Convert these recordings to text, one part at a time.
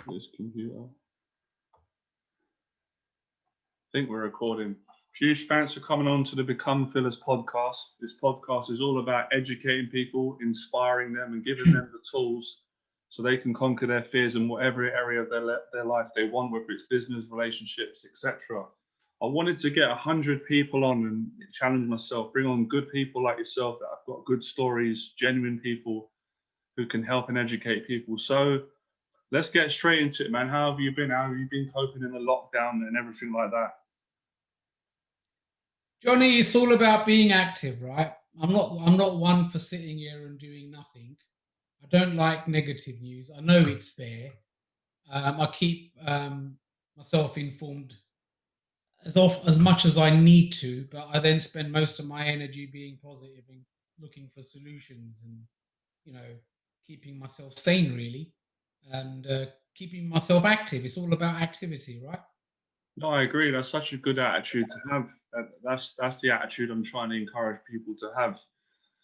This computer. I think we're recording. Piyush, thanks for coming on to the Become Fillers podcast. This podcast is all about educating people, inspiring them, and giving them the tools so they can conquer their fears in whatever area of their life they want, whether it's business, relationships, etc. I wanted to get 100 people on and challenge myself, bring on good people like yourself that have got good stories, genuine people who can help and educate people. So let's get straight into it, man. How have you been? How have you been coping in the lockdown and everything like that? Johnny, it's all about being active, right? I'm not one for sitting here and doing nothing. I don't like negative news. I know it's there. I keep myself informed as much as I need to, but I then spend most of my energy being positive and looking for solutions and you know keeping myself sane really, and keeping myself active. It's all about activity, right? No, I agree. That's such a good attitude to have. That's the attitude I'm trying to encourage people to have.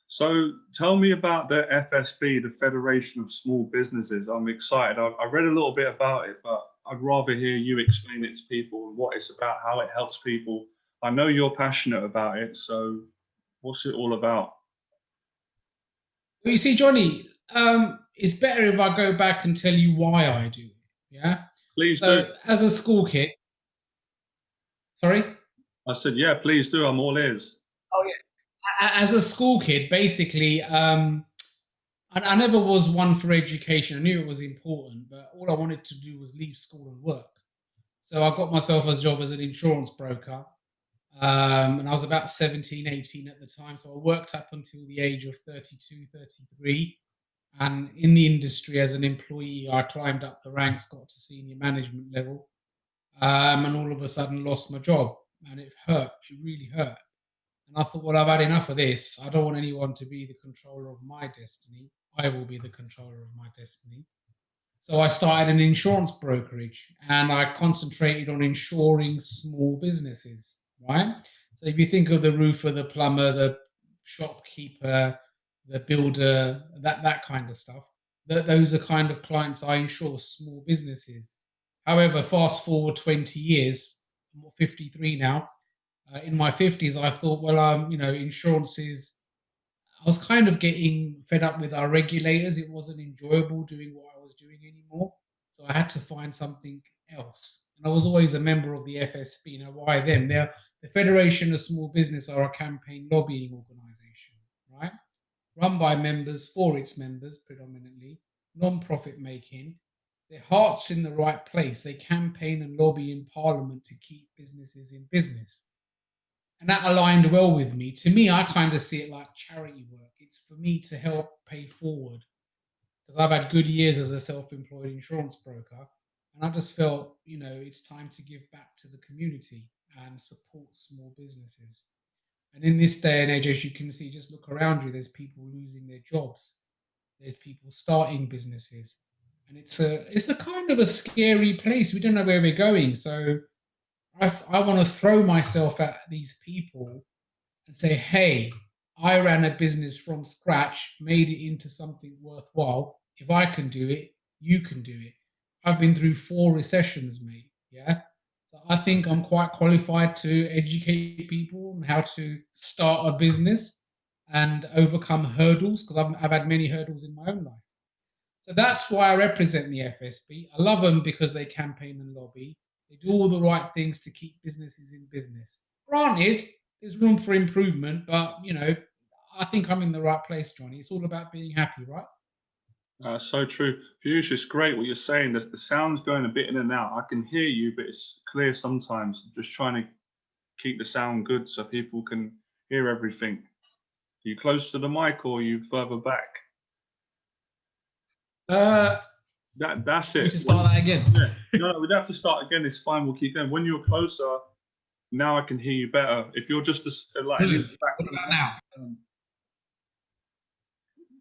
So tell me about the FSB, the Federation of Small Businesses. I'm excited. I read a little bit about it, but I'd rather hear you explain it to people and what it's about, how it helps people. I know you're passionate about it, so what's it all about? Well, you see, Johnny, it's better if I go back and tell you why I do it. Yeah. Please do. So, as a school kid, sorry. I said, yeah, please do. I'm all ears. Oh yeah. As a school kid, basically, I never was one for education. I knew it was important, but all I wanted to do was leave school and work. So I got myself a job as an insurance broker. And I was about 17, 18 at the time. So I worked up until the age of 32, 33. And in the industry as an employee, I climbed up the ranks, got to senior management level, and all of a sudden lost my job. And it hurt. It really hurt. And I thought, well, I've had enough of this. I don't want anyone to be the controller of my destiny. I will be the controller of my destiny. So I started an insurance brokerage and I concentrated on insuring small businesses, right? So if you think of the roofer, the plumber, the shopkeeper, the builder, that kind of stuff, those are kind of clients I insure, small businesses. However, fast forward 20 years, I'm 53 now. In my 50s, I thought, well, insurance is I was kind of getting fed up with our regulators. It wasn't enjoyable doing what I was doing anymore. So I had to find something else. And I was always a member of the FSB. Now, why them? They're the Federation of Small Business are a campaign lobbying organization, right? Run by members for its members predominantly, non-profit making. Their heart's in the right place. They campaign and lobby in Parliament to keep businesses in business, and that aligned well with me. To me, I kind of see it like charity work. It's for me to help pay forward because I've had good years as a self-employed insurance broker, and I just felt, it's time to give back to the community and support small businesses. And in this day and age, as you can see, just look around you. There's people losing their jobs. There's people starting businesses, and it's a kind of a scary place. We don't know where we're going, so I want to throw myself at these people and say, hey, I ran a business from scratch, made it into something worthwhile. If I can do it, you can do it. I've been through 4 recessions, mate. Yeah. So I think I'm quite qualified to educate people on how to start a business and overcome hurdles because I've had many hurdles in my own life. So that's why I represent the FSB. I love them because they campaign and lobby. They do all the right things to keep businesses in business. Granted, there's room for improvement, but I think I'm in the right place, Johnny. It's all about being happy, right? So true. Piyush, it's great what you're saying. The sound's going a bit in and out. I can hear you, but it's clear sometimes. I'm just trying to keep the sound good so people can hear everything. Are you close to the mic or are you further back? Uh, That's we it. to start that again. Yeah, no, we'd have to start again. It's fine. We'll keep going. When you're closer, now I can hear you better. If you're just like a little back, What about now?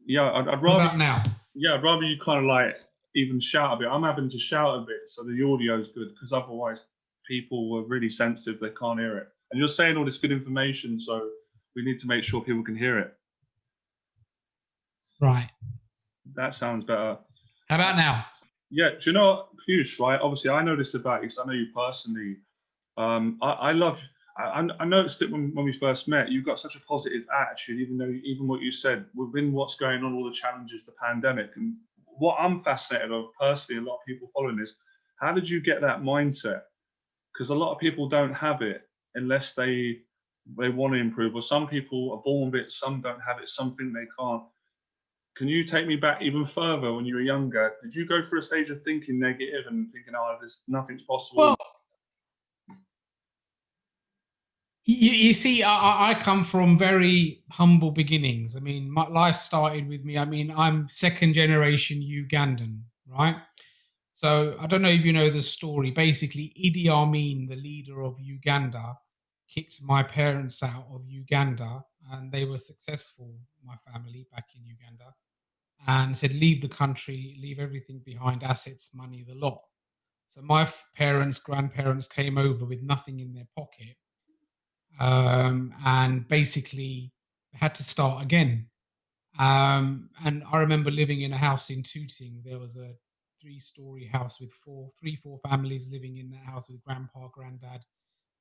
yeah, I'd What rather. about now? Yeah, I'd rather you kind of like even shout a bit. I'm having to shout a bit so the audio's good because otherwise people were really sensitive. They can't hear it. And you're saying all this good information, so we need to make sure people can hear it. Right. That sounds better. How about now? Yeah, do you know, Piyush, right? Obviously, I know this about you because I know you personally. I love. I noticed it when we first met. You've got such a positive attitude, even though even what you said within what's going on, all the challenges, the pandemic, and what I'm fascinated of personally, a lot of people following this. How did you get that mindset? Because a lot of people don't have it unless they want to improve, or some people are born with it, some don't have it, some think they can't. Can you take me back even further when you were younger? Did you go through a stage of thinking negative and thinking, oh, there's nothing's possible? Well, you see, I come from very humble beginnings. I mean, my life started with me. I mean, I'm second generation Ugandan, right? So I don't know if you know the story. Basically, Idi Amin, the leader of Uganda, kicked my parents out of Uganda, and they were successful, my family back in Uganda, and said, leave the country, leave everything behind, assets, money, the lot. So my parents, grandparents came over with nothing in their pocket, and basically had to start again. And I remember living in a house in Tooting. There was a three-story house with four families living in that house with grandpa, granddad,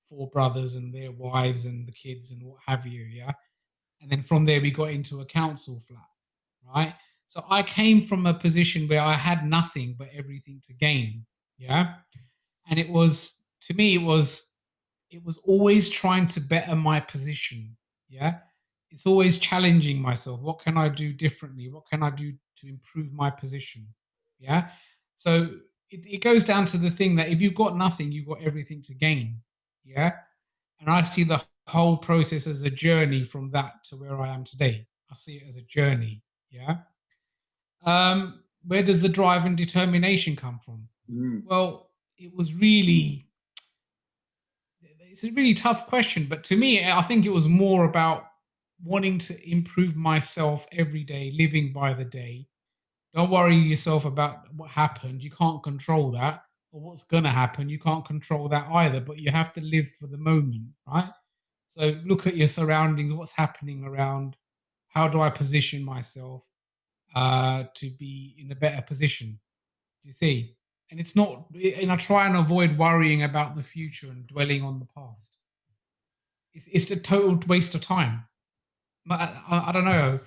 four brothers and their wives and the kids and what have you. Yeah. And then from there, we got into a council flat, right? So I came from a position where I had nothing but everything to gain. Yeah. And it was, to me, it was always trying to better my position. Yeah. It's always challenging myself. What can I do differently? What can I do to improve my position? Yeah. So it goes down to the thing that if you've got nothing, you've got everything to gain. Yeah. And I see the whole process as a journey from that to where I am today. I see it as a journey. Yeah. Where does the drive and determination come from? Mm, Well, it was really, it's a really tough question, but to me, I think it was more about wanting to improve myself every day, living by the day. Don't worry yourself about what happened. You can't control that, or what's going to happen. You can't control that either, but you have to live for the moment, right? So look at your surroundings, what's happening around. How do I position myself to be in a better position? You see? And it's not, and I try and avoid worrying about the future and dwelling on the past. It's a total waste of time. I don't know.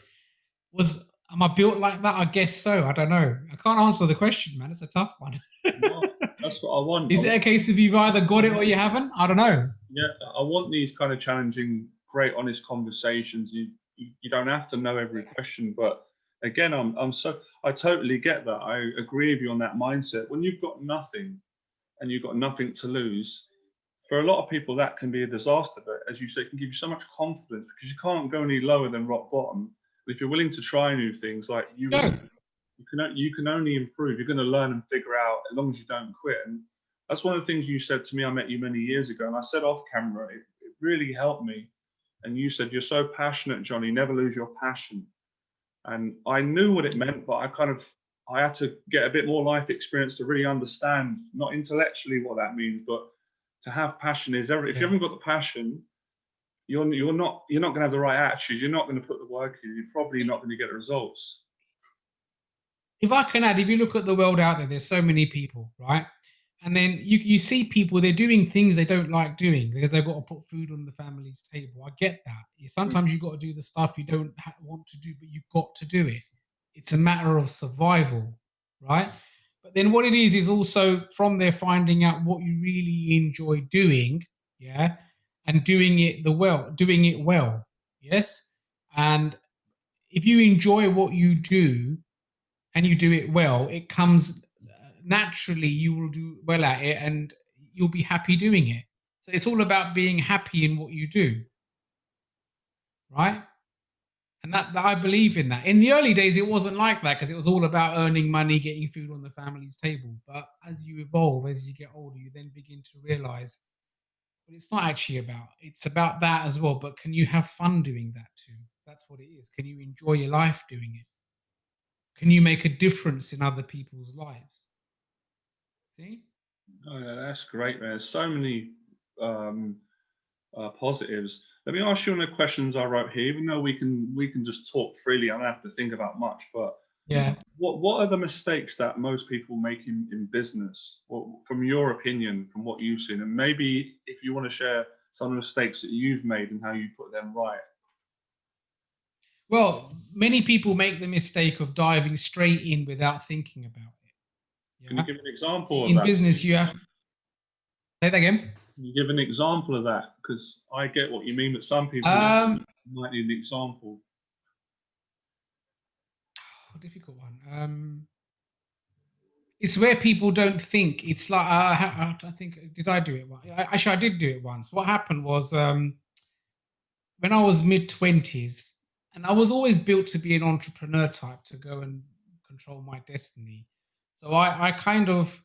Am I built like that? I guess so. I don't know. I can't answer the question, man. It's a tough one. no, that's what I want. Is it a case of you've either got it or you haven't? I don't know. Yeah, I want these kind of challenging, great, honest conversations. You don't have to know every question, but again, I totally get that. I agree with you on that mindset. When you've got nothing and you've got nothing to lose, for a lot of people that can be a disaster. But as you say, it can give you so much confidence because you can't go any lower than rock bottom. But if you're willing to try new things, like you were No. saying, you can only improve. You're going to learn and figure out as long as you don't quit. And that's one of the things you said to me. I met you many years ago, and I said off camera, it really helped me. And you said, "You're so passionate, Johnny. Never lose your passion." And I knew what it meant, but I had to get a bit more life experience to really understand, not intellectually what that means, but to have passion is everything. If you Yeah. haven't got the passion, you're not going to have the right attitude. You're not going to put the work in. You're probably not going to get the results. If I can add, if you look at the world out there, there's so many people, right? And then you see people, they're doing things they don't like doing because they've got to put food on the family's table. I get that. Sometimes you've got to do the stuff you don't want to do, but you've got to do it. It's a matter of survival, right? But then what it is also from there finding out what you really enjoy doing, yeah, and doing it well, yes. And if you enjoy what you do, and you do it well, it comes naturally. You will do well at it, and you'll be happy doing it. So it's all about being happy in what you do, right? And that I believe in that. In the early days, it wasn't like that because it was all about earning money, getting food on the family's table. But as you evolve, as you get older, you then begin to realize, well, it's not actually about. It's about that as well. But can you have fun doing that too? That's what it is. Can you enjoy your life doing it? Can you make a difference in other people's lives? See? Oh, yeah, that's great, man. There's so many um, positives. Let me ask you on the questions I wrote here. Even though we can just talk freely, I don't have to think about much. But Yeah. What are the mistakes that most people make in business? From your opinion, from what you've seen, and maybe if you want to share some of the mistakes that you've made and how you put them right. Well, many people make the mistake of diving straight in without thinking about it. Can you Yeah. give an example See, of in that? business, you have say that again. Can you give an example of that? Because I get what you mean, but some people Um, might need an example. difficult one. It's where people don't think. It's like I think did I do it? Actually, I did do it once. What happened was when I was mid-20s, and I was always built to be an entrepreneur type to go and control my destiny. So I kind of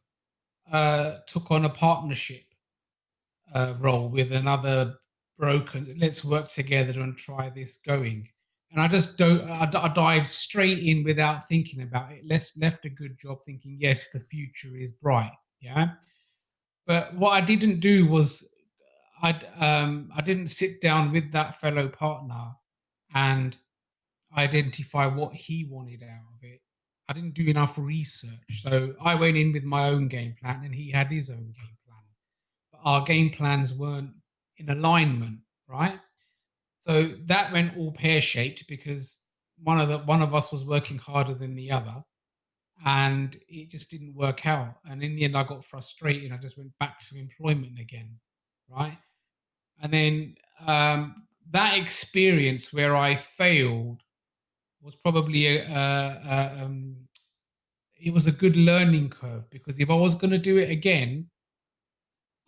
took on a partnership role with another broker. Let's work together and try this going. And I just don't. I dive straight in without thinking about it. Left a good job, thinking yes, the future is bright. Yeah. But what I didn't do was I didn't sit down with that fellow partner and identify what he wanted out of it. I didn't do enough research. So I went in with my own game plan and he had his own game plan. But our game plans weren't in alignment, right? So that went all pear-shaped because one of us was working harder than the other and it just didn't work out. And in the end I got frustrated. I just went back to employment again, right? And then that experience where I failed was probably it was a good learning curve because if I was going to do it again,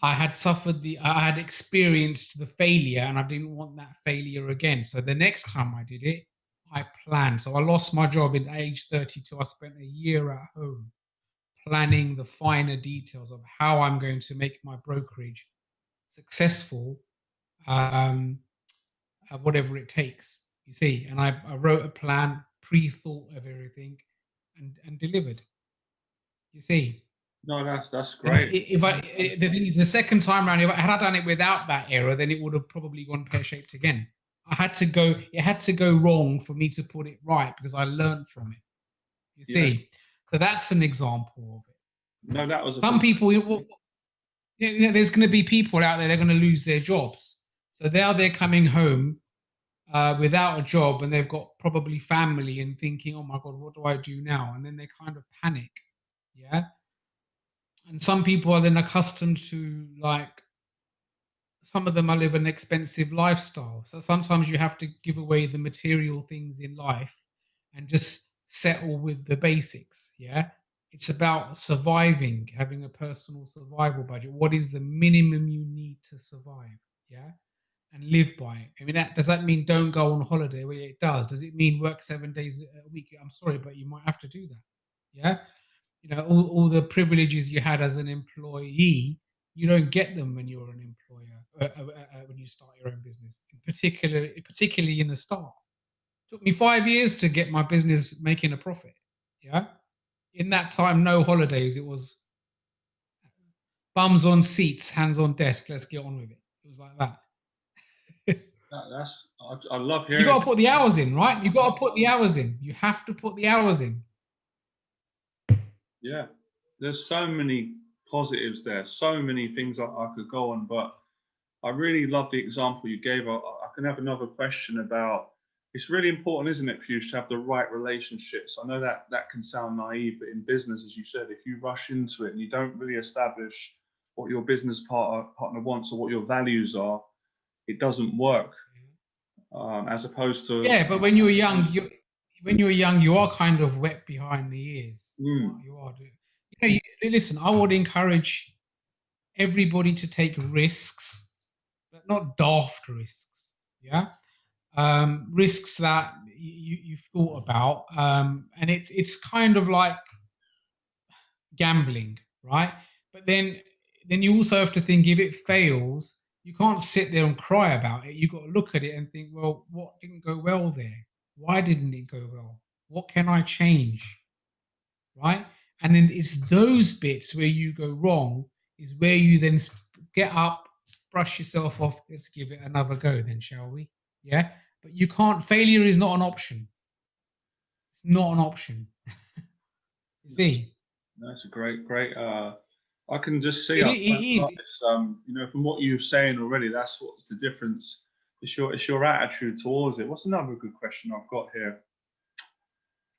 I had experienced the failure and I didn't want that failure again. So the next time I did it, I planned. So I lost my job at age 32. I spent a year at home planning the finer details of how I'm going to make my brokerage successful, um, whatever it takes. You see, and I wrote a plan, pre-thought of everything, and delivered. You see, No, that's and great. the thing is, the second time around, if I had done it without that error, then it would have probably gone pear shaped again. It had to go wrong for me to put it right because I learned from it. You Yeah. see, so that's an example of it. No, that was a Some people, there's going to be people out there, they're going to lose their jobs. So now they're coming home without a job and they've got probably family and thinking, oh my God, what do I do now? And then they kind of panic. Yeah. And some people are then accustomed to like, some of them are live an expensive lifestyle. So sometimes you have to give away the material things in life and just settle with the basics. Yeah. It's about surviving, having a personal survival budget. What is the minimum you need to survive? Yeah. And live by it. I mean, does that mean don't go on holiday? Well, it does. Does it mean work 7 days a week? I'm sorry, but you might have to do that. Yeah. All the privileges you had as an employee, you don't get them when you're an employer, when you start your own business, particularly in the start. It took me 5 years to get my business making a profit. Yeah. In that time, no holidays. It was bums on seats, hands on desk. Let's get on with it. It was like that. I love You hearing. got to put the hours in, right? You got to put the hours in. You have to put the hours in. Yeah, there's so many positives there, so many things I could go on, but I really love the example you gave. I can have another question about. It's really important, isn't it, Piyush, to have the right relationships? I know that that can sound naive, but in business, as you said, if you rush into it and you don't really establish what your business partner wants or what your values are, it doesn't work. As opposed to, Yeah, but when you're young, you are kind of wet behind the ears. You are. Listen. I would encourage everybody to take risks, but not daft risks. Yeah, risks that you've thought about, and it's kind of like gambling, right? But then you also have to think if it fails, you can't sit there and cry about it. You've got to look at it and think, well, what didn't go well there? Why didn't it go well? What can I change? Right? And then it's those bits where you go wrong is where you then get up, brush yourself off. Let's give it another go, then, shall we? Yeah. But you can't. Failure is not an option. It's not an option. You see, That's a great. I can just see it, up front, it, it, it's, from what you're saying already, that's what's the difference. It's your attitude towards it. What's another good question I've got here?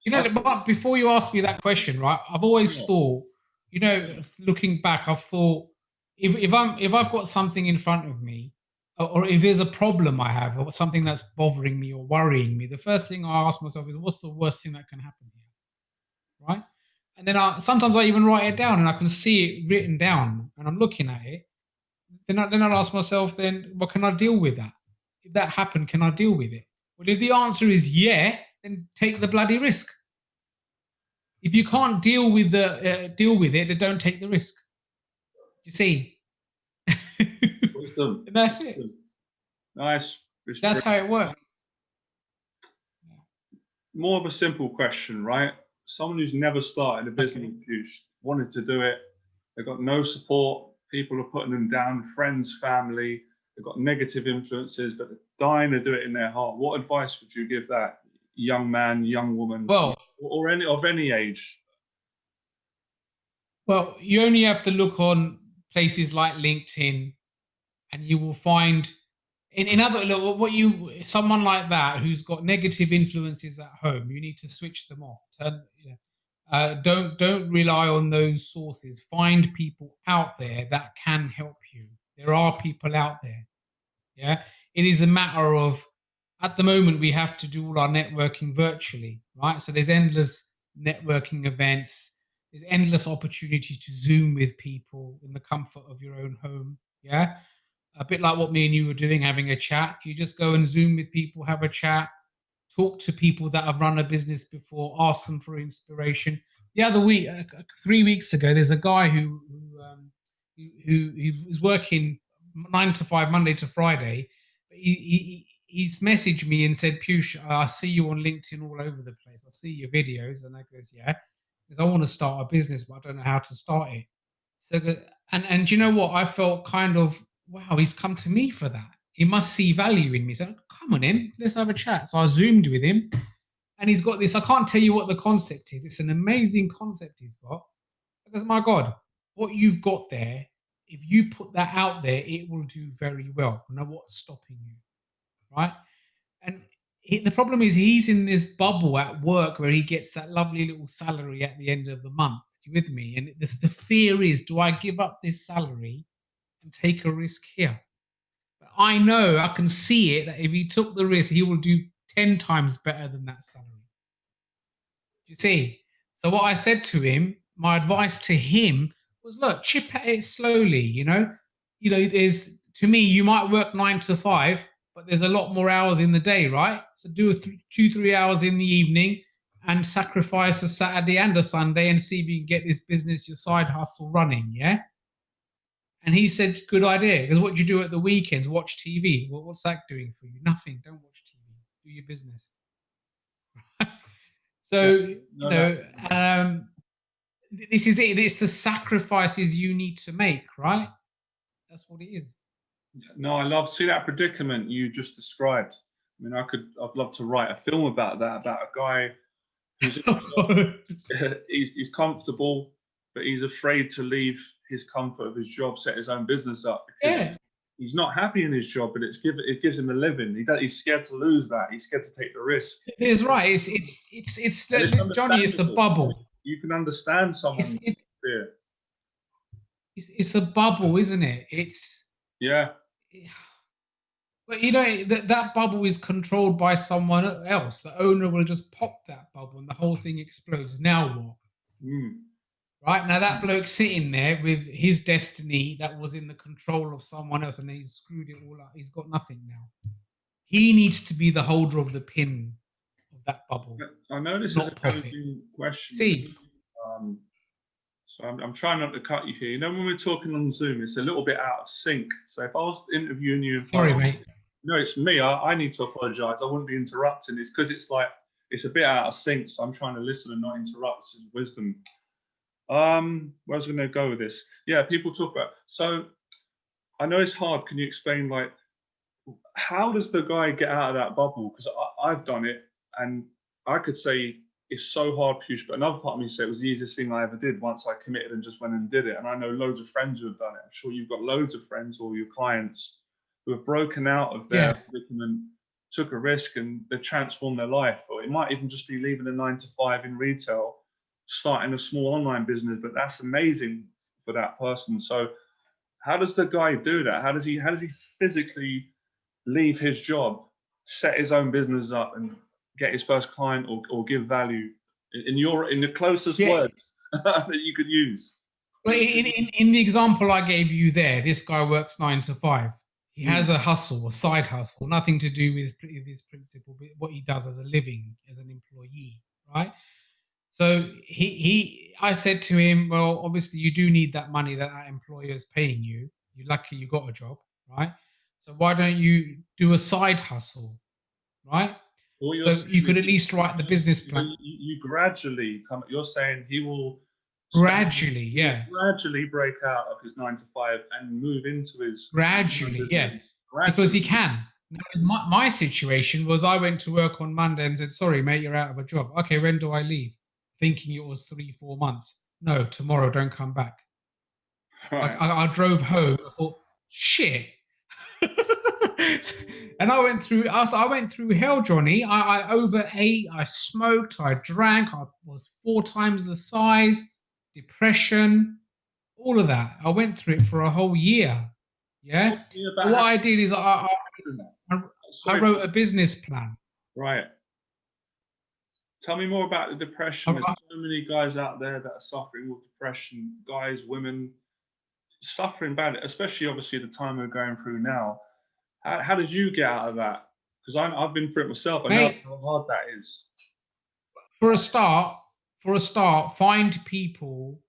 but before you ask me that question, right? I've always Yeah. thought, looking back, I've thought if I've got something in front of me, or if there's a problem I have, or something that's bothering me or worrying me, the first thing I ask myself is, what's the worst thing that can happen here, right? And then sometimes I even write it down, and I can see it written down, and I'm looking at it. Then I'll ask myself, then, well, can I deal with that? If that happened, can I deal with it? Well, if the answer is yeah, then take the bloody risk. If you can't deal with it, then don't take the risk. You see, Wisdom. and that's it. Nice. That's how it works. More of a simple question, right? Someone who's never started a business, Piyush, wanted to do it. They've got no support. People are putting them down, friends, family. They've got negative influences, but they're dying to do it in their heart. What advice would you give that young man, young woman, Well, or any of any age? well, you only have to look on places like LinkedIn, and you will find in other what you someone like that who's got negative influences at home. You need to switch them off. Don't rely on those sources. Find people out there that can help you. There are people out there. Yeah, it is a matter of, at the moment, we have to do all our networking virtually, right? So there's endless networking events. There's endless opportunity to Zoom with people in the comfort of your own home. Yeah, a bit like what me and you were doing, having a chat. You just go and Zoom with people, have a chat, talk to people that have run a business before, ask them for inspiration. The other week, 3 weeks ago, there's a guy who was working 9 to 5, Monday to Friday. He's messaged me and said, Piyush, I see you on LinkedIn all over the place. I see your videos. And I goes, yeah, because I want to start a business, but I don't know how to start it. So, and you know what? I felt kind of, wow, he's come to me for that. He must see value in me. So come on in, let's have a chat. So I Zoomed with him, and he's got this. I can't tell you what the concept is. It's an amazing concept he's got. Because my God, what you've got there, if you put that out there, it will do very well. Now, what's stopping you, right? And the problem is he's in this bubble at work where he gets that lovely little salary at the end of the month. You with me? And the fear is, do I give up this salary and take a risk here? But I know, I can see it, that if he took the risk, he will do 10 times better than that salary. You see? So what I said to him, my advice to him was, look, chip at it slowly, there's, to me, you might work 9 to 5, but there's a lot more hours in the day, right? So do 2-3 hours in the evening and sacrifice a Saturday and a Sunday and see if you can get this business, your side hustle running, yeah? And he said, good idea. Because what do you do at the weekends? Watch TV. Well, what's that doing for you? Nothing. Don't watch TV. Do your business. So, this is it. It's the sacrifices you need to make, right? That's what it is. No, I love see that predicament you just described. I mean, I'd love to write a film about that, about a guy who's he's comfortable, but he's afraid to leave his comfort of his job, set his own business up because he's not happy in his job, but it gives him a living. He's scared to lose that. He's scared to take the risk. It's right. It's Johnny. It's a bubble. You can understand someone's fear. It's a bubble, isn't it? Yeah. But that bubble is controlled by someone else. The owner will just pop that bubble and the whole thing explodes. Now what? Right? Now that bloke's sitting there with his destiny that was in the control of someone else, and he's screwed it all up. He's got nothing now. He needs to be the holder of the pin of that bubble. I know this is a challenging question. See. So I'm trying not to cut you here. You know, when we're talking on Zoom, it's a little bit out of sync. So if I was interviewing you, sorry, mate. No, it's me. I need to apologise. I wouldn't be interrupting. It's because it's a bit out of sync. So I'm trying to listen and not interrupt. This is wisdom. Where was I going to go with this? Yeah, people talk about. So I know it's hard. Can you explain, like, how does the guy get out of that bubble? Because I've done it, and I could say it's so hard, Piyush. But another part of me said it was the easiest thing I ever did once I committed and just went and did it. And I know loads of friends who have done it. I'm sure you've got loads of friends or your clients who have broken out of their predicament, took a risk, and they've transformed their life. Or it might even just be leaving a 9 to 5 in retail, starting a small online business. But that's amazing for that person. So how does the guy do that? How does he physically leave his job, set his own business up, and get his first client or give value in the closest words that you could use? Well, in the example I gave you there, this guy works 9 to 5. He has a hustle, a side hustle, nothing to do with his principal, but what he does as a living, as an employee, right? So I said to him, well, obviously you do need that money that employer is paying you. You're lucky you got a job, right? So why don't you do a side hustle, right? So you could at least write the business plan. You gradually come. You're saying he will gradually break out of his 9 to 5 and move into his gradually. Because he can. My situation was I went to work on Monday and said, sorry, mate, you're out of a job. Okay, when do I leave? Thinking it was 3-4 months. No, tomorrow, don't come back. Right. I drove home. I thought, shit. And I went through hell, Johnny. I overate, I smoked, I drank, I was 4 times the size, depression, all of that. I went through it for a whole year. Yeah. What I did is I wrote a business plan. Right. Tell me more about the depression. There's so many guys out there that are suffering with depression, guys, women, suffering bad, especially obviously the time we're going through now. How did you get out of that? Because I've been through it myself. I know how hard that is. For a start, find people,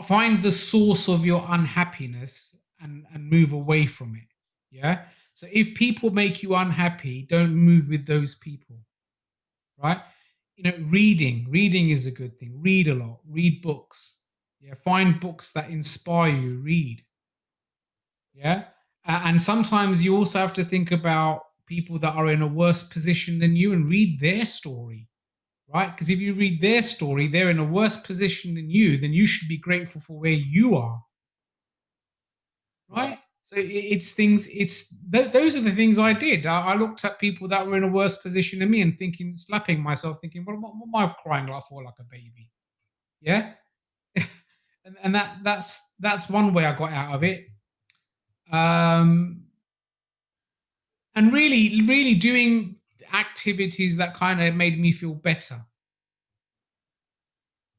find the source of your unhappiness and move away from it. Yeah. So if people make you unhappy, don't move with those people. Right? Reading is a good thing. Read a lot. Read books. Yeah. Find books that inspire you. Read. Yeah. And sometimes you also have to think about people that are in a worse position than you and read their story, right? Because if you read their story, they're in a worse position than you, then you should be grateful for where you are, right? So those are the things I did. I looked at people that were in a worse position than me and slapping myself, thinking, what am I crying like for, like a baby? Yeah. and that's one way I got out of it. And really doing activities that kind of made me feel better.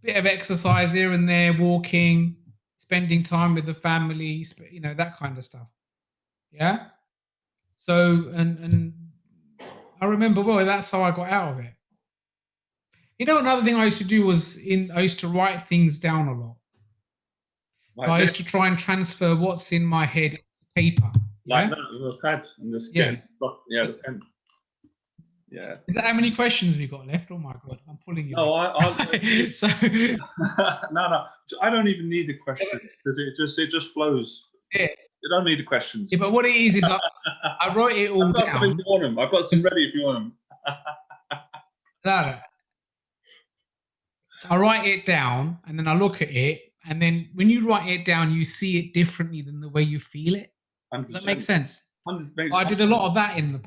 Bit of exercise here and there, walking, spending time with the family, that kind of stuff. Yeah. So, and I remember, well, that's how I got out of it. Another thing I used to do was I used to write things down a lot. So I used to try and transfer what's in my head into paper. Like that with a pad and just the pen. Yeah. Is that how many questions we got left? Oh my god, I'm pulling you. No, so no, I don't even need the questions because it just flows. Yeah. You don't need the questions. Yeah, but what it is I wrote it all down. If you want them. I've got some ready if you want them. No. So I write it down and then I look at it, and then when you write it down, you see it differently than the way you feel it. 100%. Does that make sense? So I did a lot of that in the.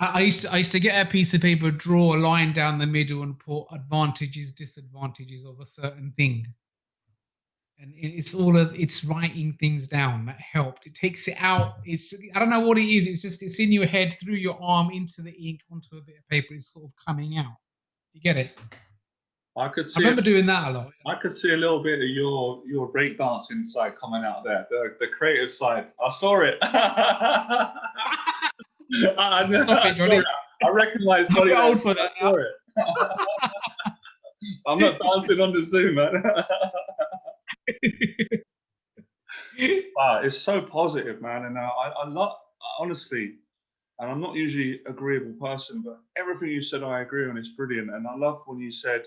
I used to get a piece of paper, draw a line down the middle, and put advantages, disadvantages of a certain thing. And it's writing things down that helped. It takes it out. I don't know what it is. It's in your head, through your arm, into the ink, onto a bit of paper. It's sort of coming out. You get it? I remember doing that a lot. I could see a little bit of your breakdancing side coming out there, the creative side. I saw it. Stop it, Johnny. I recognise. I'm too old for that now. I'm not dancing on the Zoom, man. Wow, it's so positive, man. And I love, honestly, and I'm not usually an agreeable person, but everything you said I agree on. It's brilliant. And I love when you said,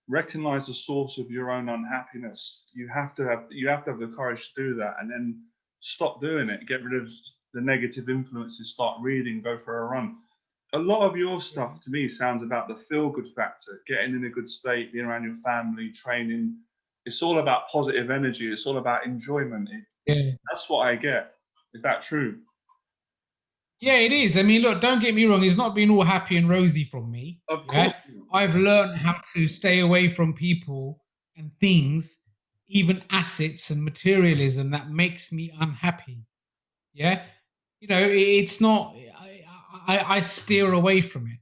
recognize the source of your own unhappiness. You have to have the courage to do that, and then stop doing it. Get rid of the negative influences. Start reading. Go for a run. a lot of your stuff to me sounds about the feel-good factor, getting in a good state, being around your family, training. It's all about positive energy. It's all about enjoyment. Yeah. That's what I get. Is that true? Yeah, it is. I mean, look, don't get me wrong. It's not been all happy and rosy from me. Of course. Yeah. I've learned how to stay away from people and things, even assets and materialism that makes me unhappy. Yeah. You know, it's not, I steer away from it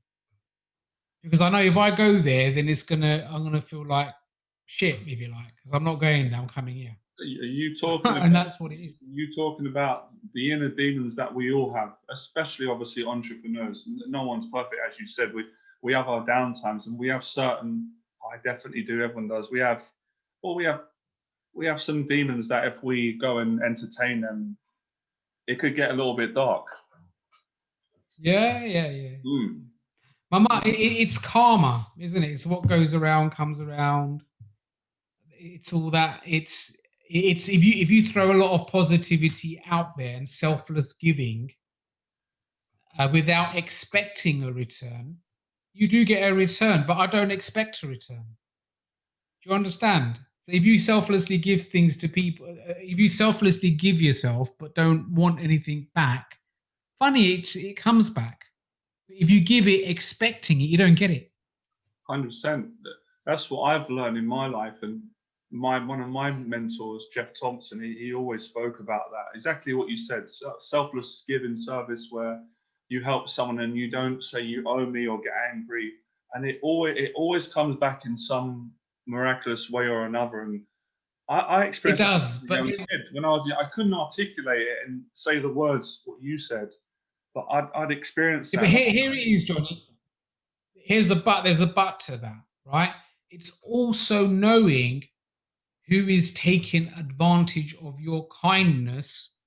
because I know if I go there, then I'm going to feel like shit, if you like, because I'm not going there, I'm coming here. Are you talking And that's what it is. you talking about the inner demons that we all have, especially obviously entrepreneurs. No one's perfect, as you said. We have our downtimes, and we have certain. I definitely do. Everyone does. We have some demons that if we go and entertain them, it could get a little bit dark. Yeah. It's karma, isn't it? It's what goes around comes around. It's all that. It's if you throw a lot of positivity out there and selfless giving without expecting a return, you do get a return. But I don't expect a return. Do you understand? So if you selflessly give things to people, if you selflessly give yourself but don't want anything back, funny it comes back. If you give it expecting it, you don't get it. 100%. That's what I've learned in my life, and one of my mentors, Jeff Thompson, he always spoke about that. Exactly what you said: selfless giving service, where you help someone and you don't say you owe me or get angry, and it always comes back in some miraculous way or another. And I experienced It does, that as a but young kid. When I was young, I couldn't articulate it and say the words what you said, but I'd experienced yeah, that. but here it is, Johnny. Here's a but. There's a but to that, right? It's also knowing who is taking advantage of your kindness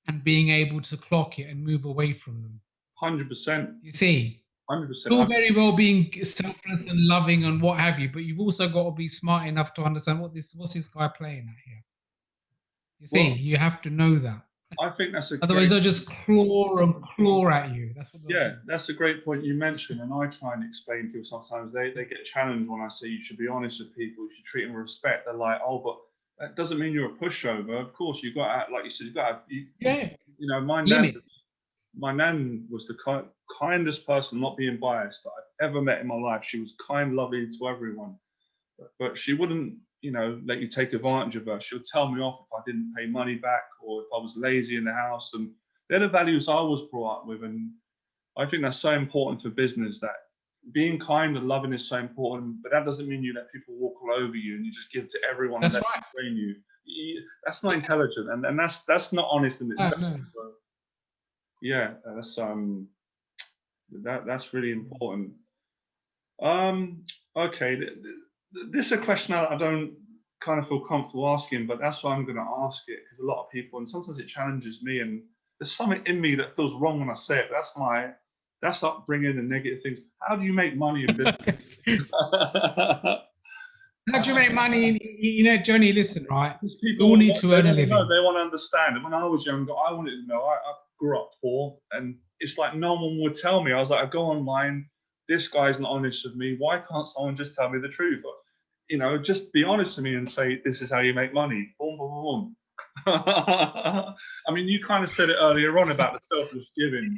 and being able to clock it and move away from them. 100%. You see, 100%. you're very well being selfless and loving and what have you, but you've also got to be smart enough to understand what's this guy playing at here. You see, you have to know that. I think that's a Otherwise, great, they'll just claw at you. That's what they'll do. that's a great point you mentioned, and I try and explain to people sometimes they get challenged when I say you should be honest with people, you should treat them with respect. They're like, oh, but that doesn't mean you're a pushover. Of course, you've got to, like you said, you've got to, Yeah. you know, Limit. my nan was the kindest person, not being biased, that I've ever met in my life. She was kind, loving to everyone, but she wouldn't, you know, let you take advantage of her. She'll tell me off if I didn't pay money back or if I was lazy in the house. And they're the values I was brought up with. And I think that's so important for business, that being kind and loving is so important, but that doesn't mean you let people walk all over you and you just give to everyone That's and right. train you. That's not intelligent, and that's not honest in itself. No. So, yeah, that's really important. Okay, this is a question I don't kind of feel comfortable asking, but that's why I'm going to ask it, because a lot of people, and sometimes it challenges me, and there's something in me that feels wrong when I say it. That's upbringing and negative things. How do you make money in business? How do you make money? You know, Johnny, listen, right? We People all need to earn a living. they want to understand. And when I was younger, I wanted to know. I grew up poor, and it's like no one would tell me. I was like, I go online. This guy's not honest with me. Why can't someone just tell me the truth? You know, just be honest with me and say, this is how you make money. Boom, boom, boom. I mean, you kind of said it earlier on about the selfless giving.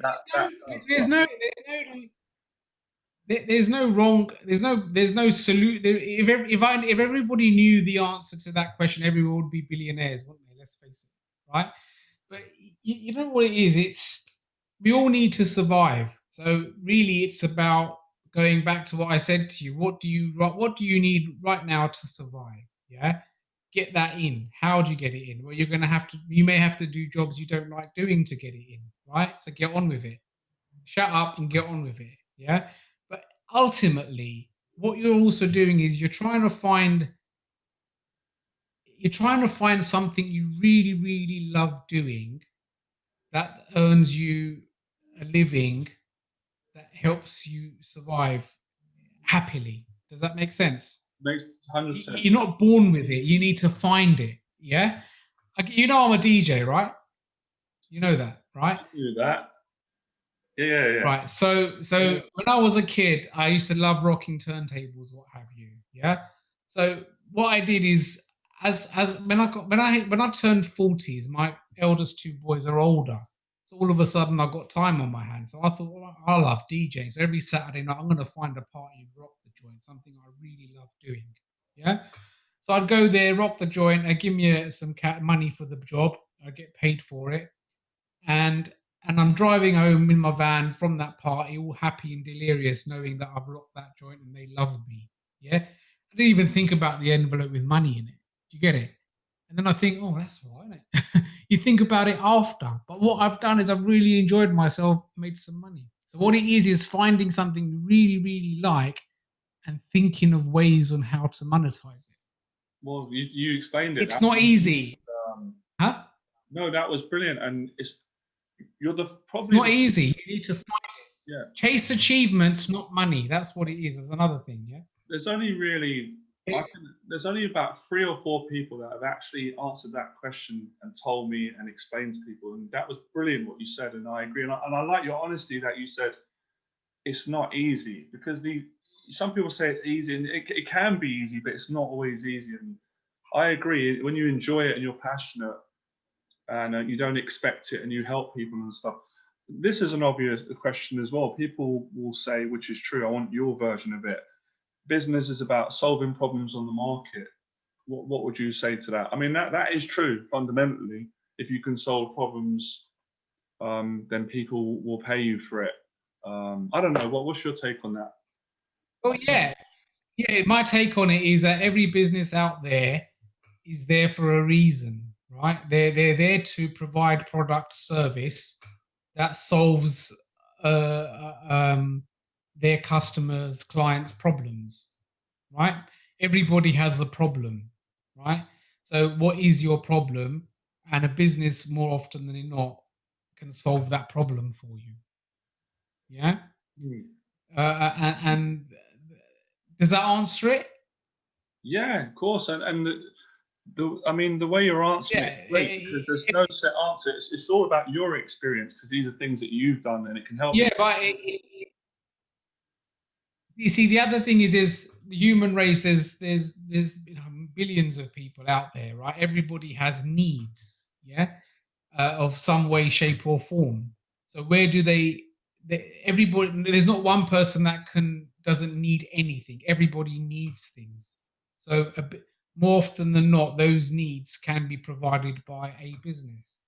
There's no wrong. There's no salute. If everybody knew the answer to that question, everyone would be billionaires, wouldn't they? Let's face it, right? But you know what it is? It's we all need to survive. So really, it's about going back to what I said to you. What do you need right now to survive? Yeah, get that in. How do you get it in? Well, you may have to do jobs you don't like doing to get it in, right? So get on with it. Shut up and get on with it. Yeah. But ultimately, what you're also doing is you're trying to find something you really, really love doing that earns you a living that helps you survive happily. Does that make sense? Makes 100%. You're not born with it. You need to find it. Yeah. You know I'm a DJ, right? You know that, right? I do that. Yeah. Right. So when I was a kid, I used to love rocking turntables, what have you. Yeah. So what I did is, as when I turned 40s, my eldest two boys are older. So all of a sudden I got time on my hands. So I thought, well, I love DJing. So every Saturday night I'm gonna find a party and rock the joint, something I really love doing. Yeah. So I'd go there, rock the joint, they'd give me some money for the job. I'd get paid for it, and I'm driving home in my van from that party, all happy and delirious, knowing that I've rocked that joint and they love me. Yeah, I didn't even think about the envelope with money in it. Do you get it? And then I think, oh, that's all right, isn't it? You think about it after. But what I've done is I've really enjoyed myself, made some money. So what it is finding something you really, really like and thinking of ways on how to monetize it. Well, you explained it. It's not easy, Um, huh? no, that was brilliant, and you're It's probably not the easy. You need to yeah. chase achievements, not money. That's what it is. There's another thing, yeah. There's only really Chase- there's only about 3 or 4 people that have actually answered that question and told me and explained to people, and that was brilliant what you said, and I agree, and I like your honesty that you said it's not easy, because some people say it's easy, and it can be easy, but it's not always easy. And I agree, when you enjoy it and you're passionate and you don't expect it and you help people and stuff. This is an obvious question as well. People will say, which is true, I want your version of it. Business is about solving problems on the market. What would you say to that? I mean, that is true fundamentally. If you can solve problems, then people will pay you for it. I don't know. What's your take on that? Well, yeah, yeah. My take on it is that every business out there is there for a reason, right? They're there to provide product service that solves their customers, clients' problems, right? Everybody has a problem, right? So, what is your problem? And a business, more often than not, can solve that problem for you. Yeah. Hmm. And does that answer it? Yeah, of course. And I mean, the way you're answering it Yeah. is great, because there's no set answer. It's all about your experience, because these are things that you've done and it can help Yeah, you. but you see, the other thing is the human race. There's billions of people out there, right? Everybody has needs, yeah, of some way, shape, or form. So where do everybody? There's not one person that doesn't need anything. Everybody needs things. So a bit more often than not, those needs can be provided by a business.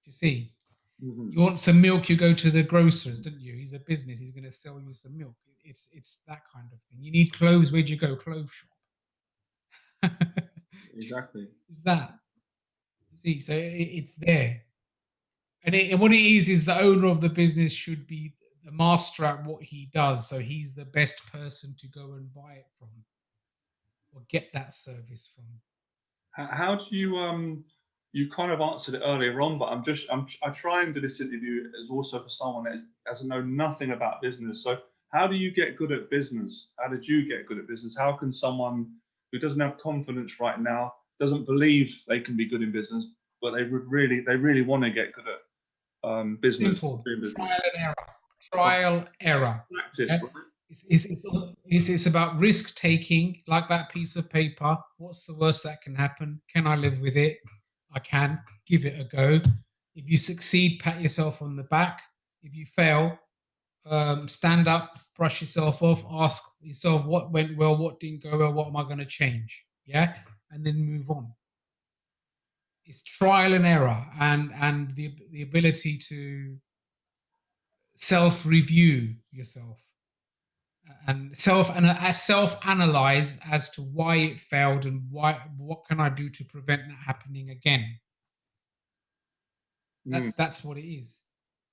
Do you see? Mhm. You want some milk, you go to the grocer's, don't you? He's a business, he's going to sell you some milk. It's that kind of thing. You need clothes, where'd you go? Clothes shop. Exactly. It's that. See, so it's there. And what it is the owner of the business should be the master at what he does. So he's the best person to go and buy it from or get that service from. How do you kind of answered it earlier on, but I try and do this interview as also for someone that has known nothing about business. So how do you get good at business? How did you get good at business? How can someone who doesn't have confidence right now, doesn't believe they can be good in business, but they really want to get good at business, Simple. doing business? Trial and error. Trial, error. Practice, Yeah? right? It's about risk taking, like that piece of paper. What's the worst that can happen? Can I live with it? I can. Give it a go. If you succeed, pat yourself on the back. If you fail, stand up, brush yourself off, ask yourself what went well, what didn't go well, what am I going to change? Yeah. And then move on. It's trial and error and the ability to self review yourself and self analyze as to why it failed and what can I do to prevent that happening again. Mm. That's what it is.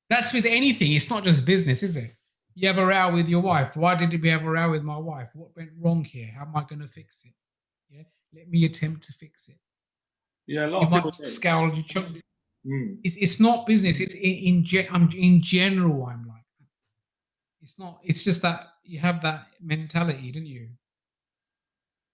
That's with anything. It's not just business, is it? You have a row with your wife. Why did we have a row with my wife? What went wrong here? How am I going to fix it? Yeah, let me attempt to fix it. Yeah, a lot You of people might don't. scowl. Mm. It's not business. It's in general. I'm like that. It's not. It's just that you have that mentality, don't you?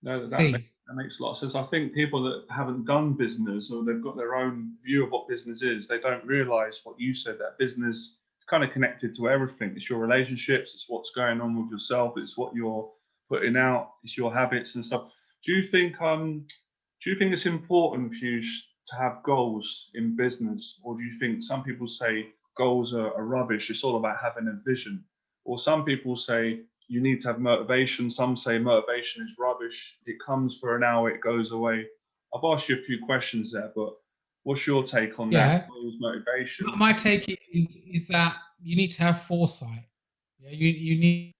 No, See. that makes a lot of sense. I think people that haven't done business, or they've got their own view of what business is, they don't realise what you said, that business kind of connected to everything. It's your relationships, it's what's going on with yourself, it's what you're putting out, it's your habits and stuff. Do you think it's important, Piyush, to have goals in business, or do you think some people say goals are rubbish? It's all about having a vision, or some people say you need to have motivation. Some say motivation is rubbish. It comes for an hour, it goes away. I've asked you a few questions there, but what's your take on that? Yeah. Goals, motivation. My take is that you need to have foresight. Yeah, you need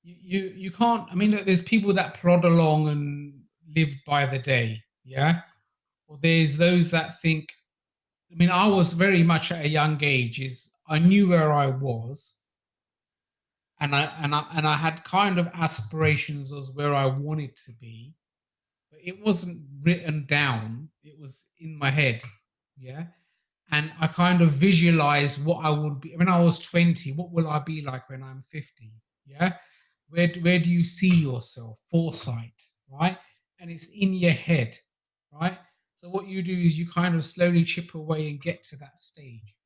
you can't. I mean, look, there's people that plod along and live by the day. Yeah, or there's those that think. I mean, I was very much at a young age. Is I knew where I was, and I had kind of aspirations as where I wanted to be, but it wasn't written down. It was in my head. Yeah. And I kind of visualized what I would be when I was 20. What will I be like when I'm 50? Yeah. Where do you see yourself? Foresight, right? And it's in your head, right? So what you do is you kind of slowly chip away and get to that stage.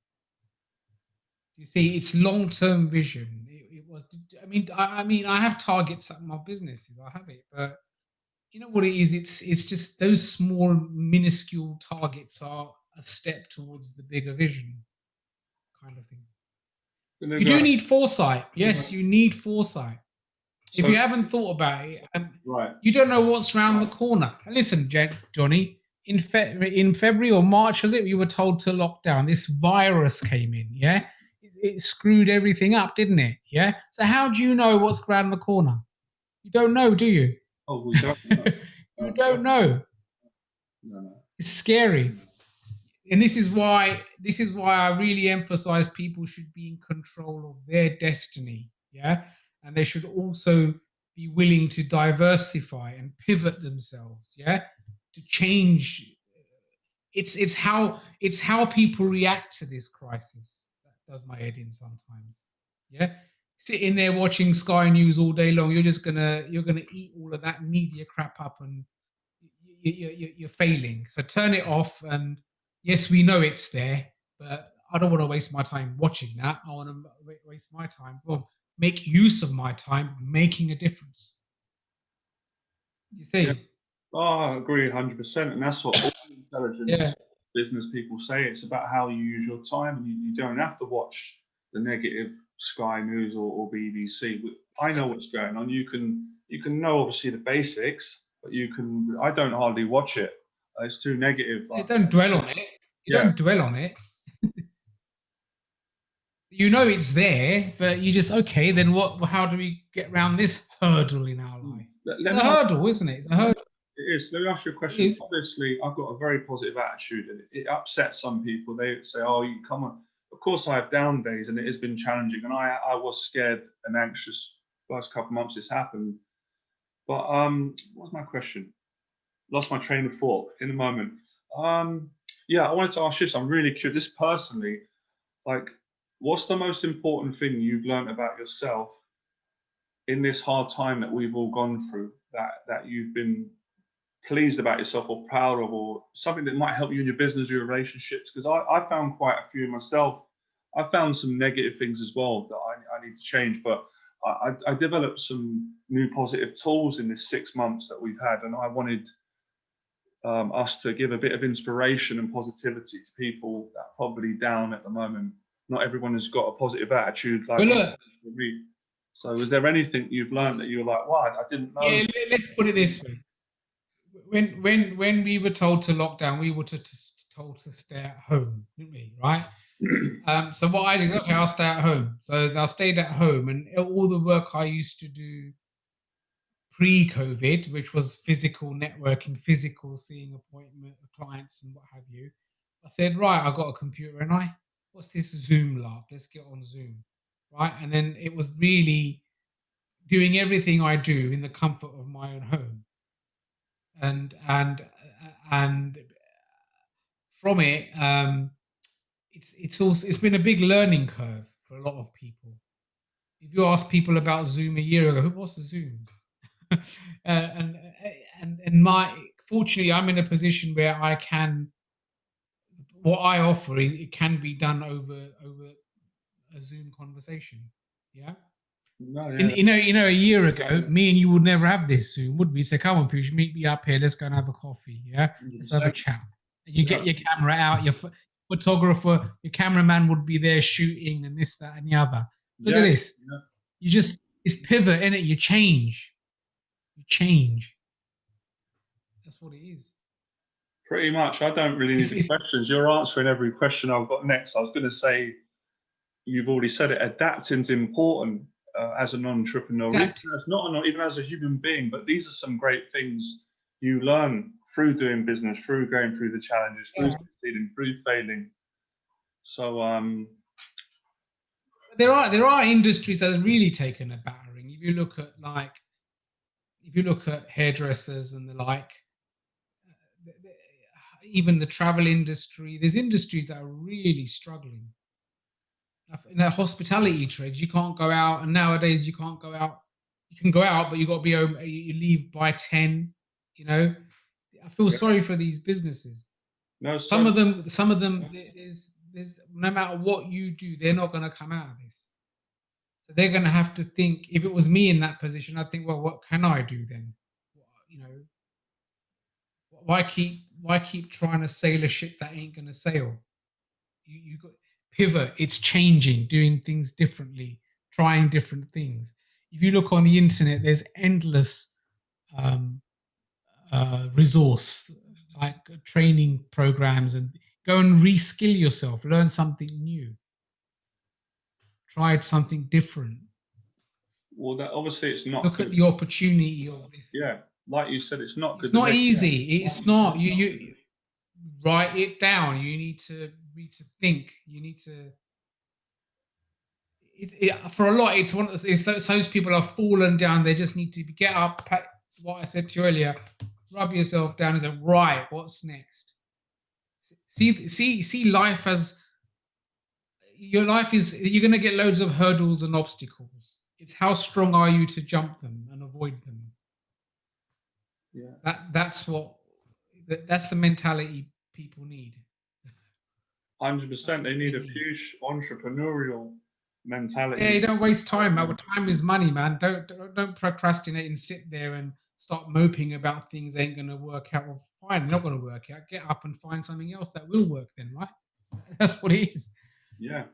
You see, it's long-term vision. It was. I mean, I have targets at my businesses. I have it, but you know what it is? It's just those small, minuscule targets are a step towards the bigger vision, kind of thing. You do need foresight. Yes, you need foresight. If you haven't thought about it, and right, you don't know what's around the corner. And listen, Johnny, in February or March, was it? We were told to lock down. This virus came in. Yeah, it screwed everything up, didn't it? Yeah. So how do you know what's around the corner? You don't know, do you? Oh, we don't know. You don't know. No. It's scary. And this is why I really emphasize people should be in control of their destiny. Yeah. And they should also be willing to diversify and pivot themselves. Yeah. To change. It's how people react to this crisis that does my head in sometimes. Yeah. Sitting there watching Sky News all day long, you're gonna eat all of that media crap up, and you're failing. So turn it off. And yes, we know it's there, but I don't want to waste my time watching that. I want to waste my time. Well, make use of my time making a difference. You see? Yeah. Oh, I agree 100%. And that's what all intelligence business people say. It's about how you use your time. And you don't have to watch the negative Sky News or BBC. I know what's going on. You can know obviously the basics, but I don't hardly watch it. It's too negative. Don't dwell on it. Don't dwell on it. You know it's there, but you just, okay, then what? How do we get around this hurdle in our life? It's a hurdle, isn't it? It's a hurdle. It is. Let me ask you a question. Obviously, I've got a very positive attitude, and it upsets some people. They say, "Oh, you come on." Of course, I have down days, and it has been challenging, and I was scared and anxious first couple of months this happened. But what's my question? Lost my train of thought in a moment. Yeah, I wanted to ask this. I'm really curious. This personally, like, what's the most important thing you've learned about yourself in this hard time that we've all gone through? That you've been pleased about yourself or proud of, or something that might help you in your business, your relationships? Because I found quite a few myself. I found some negative things as well that I need to change, but I developed some new positive tools in this 6 months that we've had, and I wanted us to give a bit of inspiration and positivity to people that are probably down at the moment. Not everyone has got a positive attitude like me. So is there anything you've learned that you're like, wow, I didn't know? Yeah, let's put it this way. When we were told to lock down, we were told to stay at home, didn't we? Right. So what I did, okay, I'll stay at home. So I stayed at home, and all the work I used to do pre-COVID, which was physical networking, physical seeing appointment clients and what have you. I said, right, I've got a computer, and what's this Zoom lark? Let's get on Zoom, right? And then it was really doing everything I do in the comfort of my own home. And from it, it's been a big learning curve for a lot of people. If you ask people about Zoom a year ago, what's the Zoom? and fortunately, I'm in a position where I can. What I offer, it can be done over a Zoom conversation. Yeah. No, yeah. A year ago, me and you would never have this Zoom, would we? Say, come on, Piyush, meet me up here. Let's go and have a coffee. Yeah, let's have a 100%. chat. And you get your camera out. Your photographer, your cameraman would be there shooting, and this, that, and the other. Look at Yeah, this. yeah. You just it's pivot in it. You change. You change. That's what it is. Pretty much. I don't really need the questions. You're answering every question I've got next. I was going to say, you've already said it. Adapting is important as an entrepreneur, even as a human being. But these are some great things you learn through doing business, through going through the challenges, through succeeding, through failing. So there are industries that have really taken a battering. If you look at hairdressers and the like, even the travel industry, there's industries that are really struggling. In the hospitality trades, you can't go out, and nowadays you can't go out. You can go out, but you got to be home. You leave by 10. You know, I feel sorry for these businesses. No, some of them. There's no matter what you do, they're not going to come out of this. So they're going to have to think. If it was me in that position, I'd think, well, what can I do then? You know, why keep trying to sail a ship that ain't going to sail? You got pivot. It's changing, doing things differently, trying different things. If you look on the internet, there's endless resource, like training programs, and go and reskill yourself, learn something new, try something different. Well, that obviously it's not. Look at the opportunity of this. Yeah, like you said, it's not. It's not easy. It's not. You write it down. You need to think. You need to. For a lot, it's those people have fallen down. They just need to get up. What I said to you earlier, rub yourself down and say, right, what's next? See life as your life is. You're going to get loads of hurdles and obstacles. It's how strong are you to jump them and avoid them. Yeah, that's the mentality people need. 100%. They need a Piyush entrepreneurial mentality. Yeah, you don't waste time. Time is money, man. Don't procrastinate and sit there and start moping about things that ain't going to work out. Well, fine, they're not going to work out. Get up and find something else that will work then, right? That's what it is. Yeah.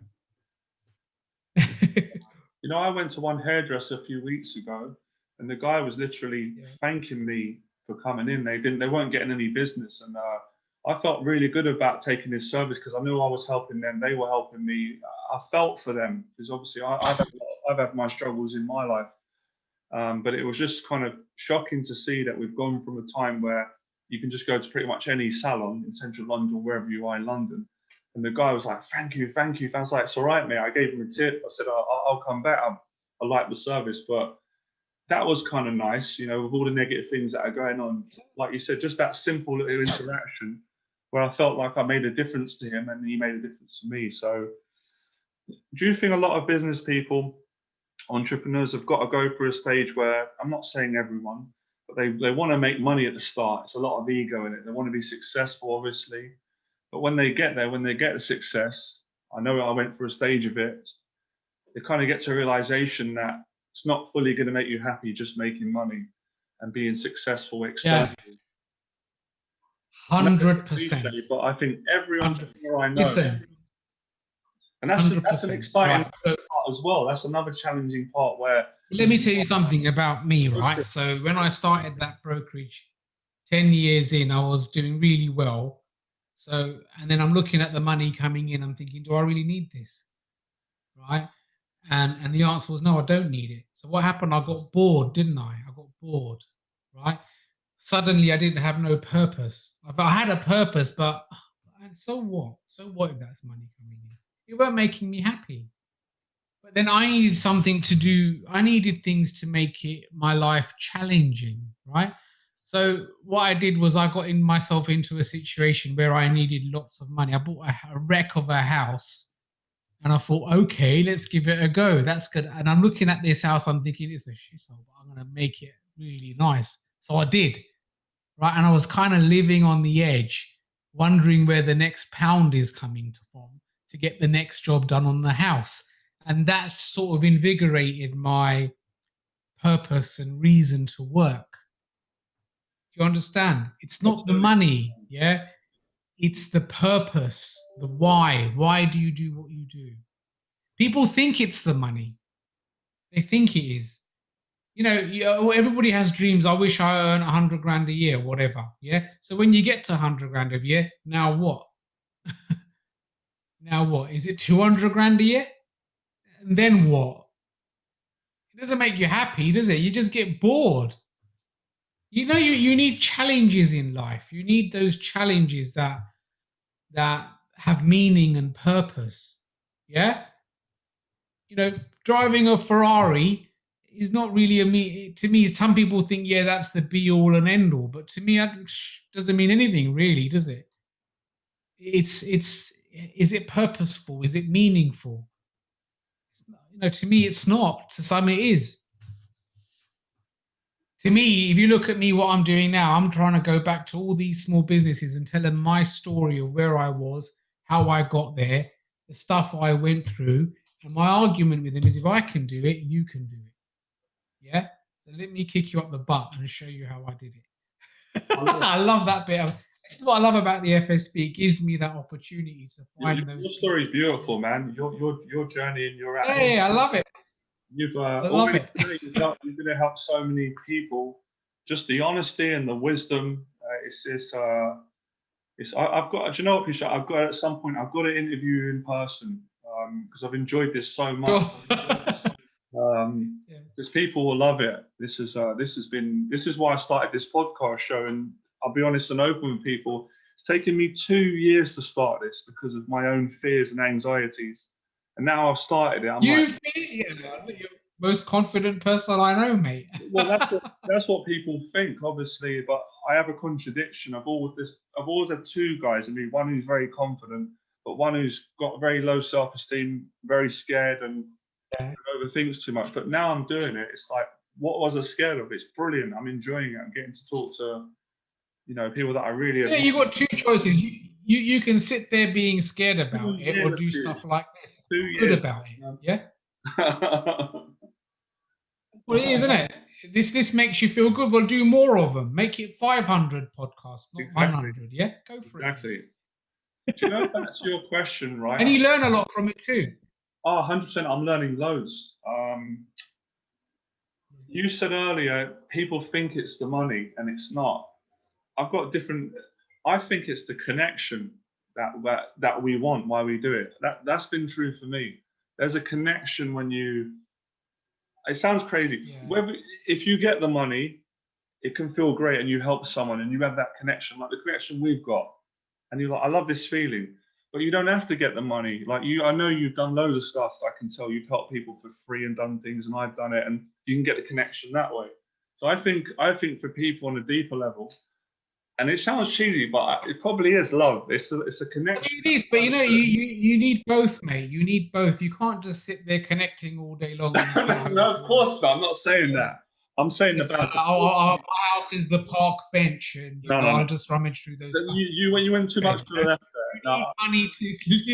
I went to one hairdresser a few weeks ago, and the guy was literally thanking me for coming in. They weren't getting any business, and I felt really good about taking his service because I knew I was helping them. They were helping me. I felt for them because obviously I've had my struggles in my life, but it was just kind of shocking to see that we've gone from a time where you can just go to pretty much any salon in central London, wherever you are in London. And the guy was like, thank you. I was like, it's all right, mate. I gave him a tip. I said, I'll come back. I like the service. But that was kind of nice, with all the negative things that are going on. Like you said, just that simple little interaction where I felt like I made a difference to him and he made a difference to me. So do you think a lot of business people, entrepreneurs, have got to go through a stage where, I'm not saying everyone, but they want to make money at the start? It's a lot of ego in it. They want to be successful, obviously. But when they get there, when they get the success, I know I went through a stage of it, they kind of get to a realization that it's not fully going to make you happy just making money and being successful externally. 100%. But I think every entrepreneur I know, and that's an exciting part as well. That's another challenging part where. Let me tell you something about me, right? So when I started that brokerage 10 years in, I was doing really well. So, and then I'm looking at the money coming in. I'm thinking, do I really need this? Right? And the answer was no, I don't need it. So what happened? I got bored, didn't I? I got bored, right? Suddenly I didn't have no purpose. I had a purpose, but and so what? So what if that's money coming in? It weren't making me happy. But then I needed something to do. I needed things to make my life challenging, right? So what I did was I got myself into a situation where I needed lots of money. I bought a wreck of a house, and I thought, okay, let's give it a go. That's good. And I'm looking at this house, I'm thinking it's a shithole, but I'm going to make it really nice. So I did, right? And I was kind of living on the edge, wondering where the next pound is coming from to get the next job done on the house. And that's sort of invigorated my purpose and reason to work. Do you understand? It's not the money, yeah? It's the purpose, the why. Why do you do what you do? People think it's the money. They think it is. You know, everybody has dreams. I wish I earn 100 grand a year, whatever. Yeah. So when you get to 100 grand a year, now what? Now what? Is it 200 grand a year? And then what? It doesn't make you happy, does it? You just get bored. You know, you need challenges in life. You need those challenges that have meaning and purpose. Yeah. You know, driving a Ferrari is not really to me. Some people think, yeah, that's the be all and end all, but to me, it doesn't mean anything really, does it? It's is it purposeful? Is it meaningful? You know, to me, it's not. To some, it is. To me, if you look at me, what I'm doing now, I'm trying to go back to all these small businesses and tell them my story of where I was, how I got there, the stuff I went through. And my argument with them is if I can do it, you can do it. Yeah? So let me kick you up the butt and show you how I did it. I love that bit. This is what I love about the FSP. It gives me that opportunity to find those. Your story is beautiful, man. Your journey and your Yeah, I love it. You've I love it. you're going to help so many people. Just the honesty and the wisdom. I've got. Do you know what, Piyush? I've got at some point. I've got to interview you in person because I've enjoyed this so much. Because people will love it. This is why I started this podcast show, and I'll be honest and open with people. It's taken me 2 years to start this because of my own fears and anxieties. And now I've started it. You're the most confident person I know, mate. Well, that's what people think, obviously. But I have a contradiction. I've always had two guys in me. One who's very confident, but one who's got very low self-esteem, very scared, and overthinks too much. But now I'm doing it. It's like, what was I scared of? It's brilliant. I'm enjoying it. I'm getting to talk to, people that I really. Yeah, you got two choices. You can sit there being scared about it, or do stuff like this. Good about it. Yeah. Well, it is, isn't it? This makes you feel good. Well, do more of them. Make it 500 podcasts, not 100. Yeah, go for it. Exactly. Do you know that's your question, right? And you learn a lot from it too. Oh, 100%. I'm learning loads. You said earlier, people think it's the money, and it's not. I've got different. I think it's the connection that we want, why we do it. That's been true for me. There's a connection when you. It sounds crazy. Yeah. If you get the money, it can feel great, and you help someone, and you have that connection, like the connection we've got, and you're like, I love this feeling. But you don't have to get the money. Like I know you've done loads of stuff. I can tell you've helped people for free and done things, and I've done it, and you can get the connection that way. So I think for people on a deeper level, and it sounds cheesy, but it probably is love. It's a connection. It is, but you need both, mate. You need both. You can't just sit there connecting all day long. No, of course not. I'm not saying that. I'm saying about our house is the park bench, and I'll just rummage through those. You went too much to the left there. You need money to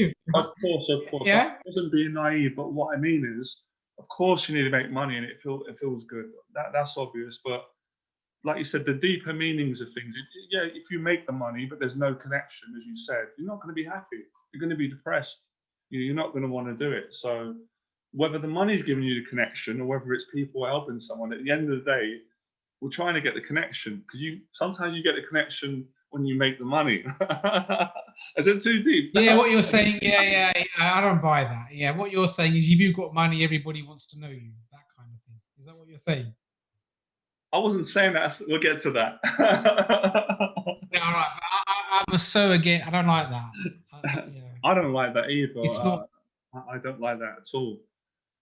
live. Of course. Yeah. I wasn't being naive, but what I mean is, of course, you need to make money, and it feels good. That's obvious, but like you said, the deeper meanings of things. If you make the money, but there's no connection, as you said, you're not going to be happy. You're going to be depressed. You're not going to want to do it. So whether the money's giving you the connection or whether it's people helping someone, at the end of the day, we're trying to get the connection, because sometimes you get the connection when you make the money. Is it too deep? Yeah, what you're saying, yeah, I don't buy that. Yeah, what you're saying is if you've got money, everybody wants to know you. That kind of thing. Is that what you're saying? I wasn't saying that. We'll get to that. Yeah, all right. I'm so again. I don't like that. I don't like that either. It's not. I don't like that at all.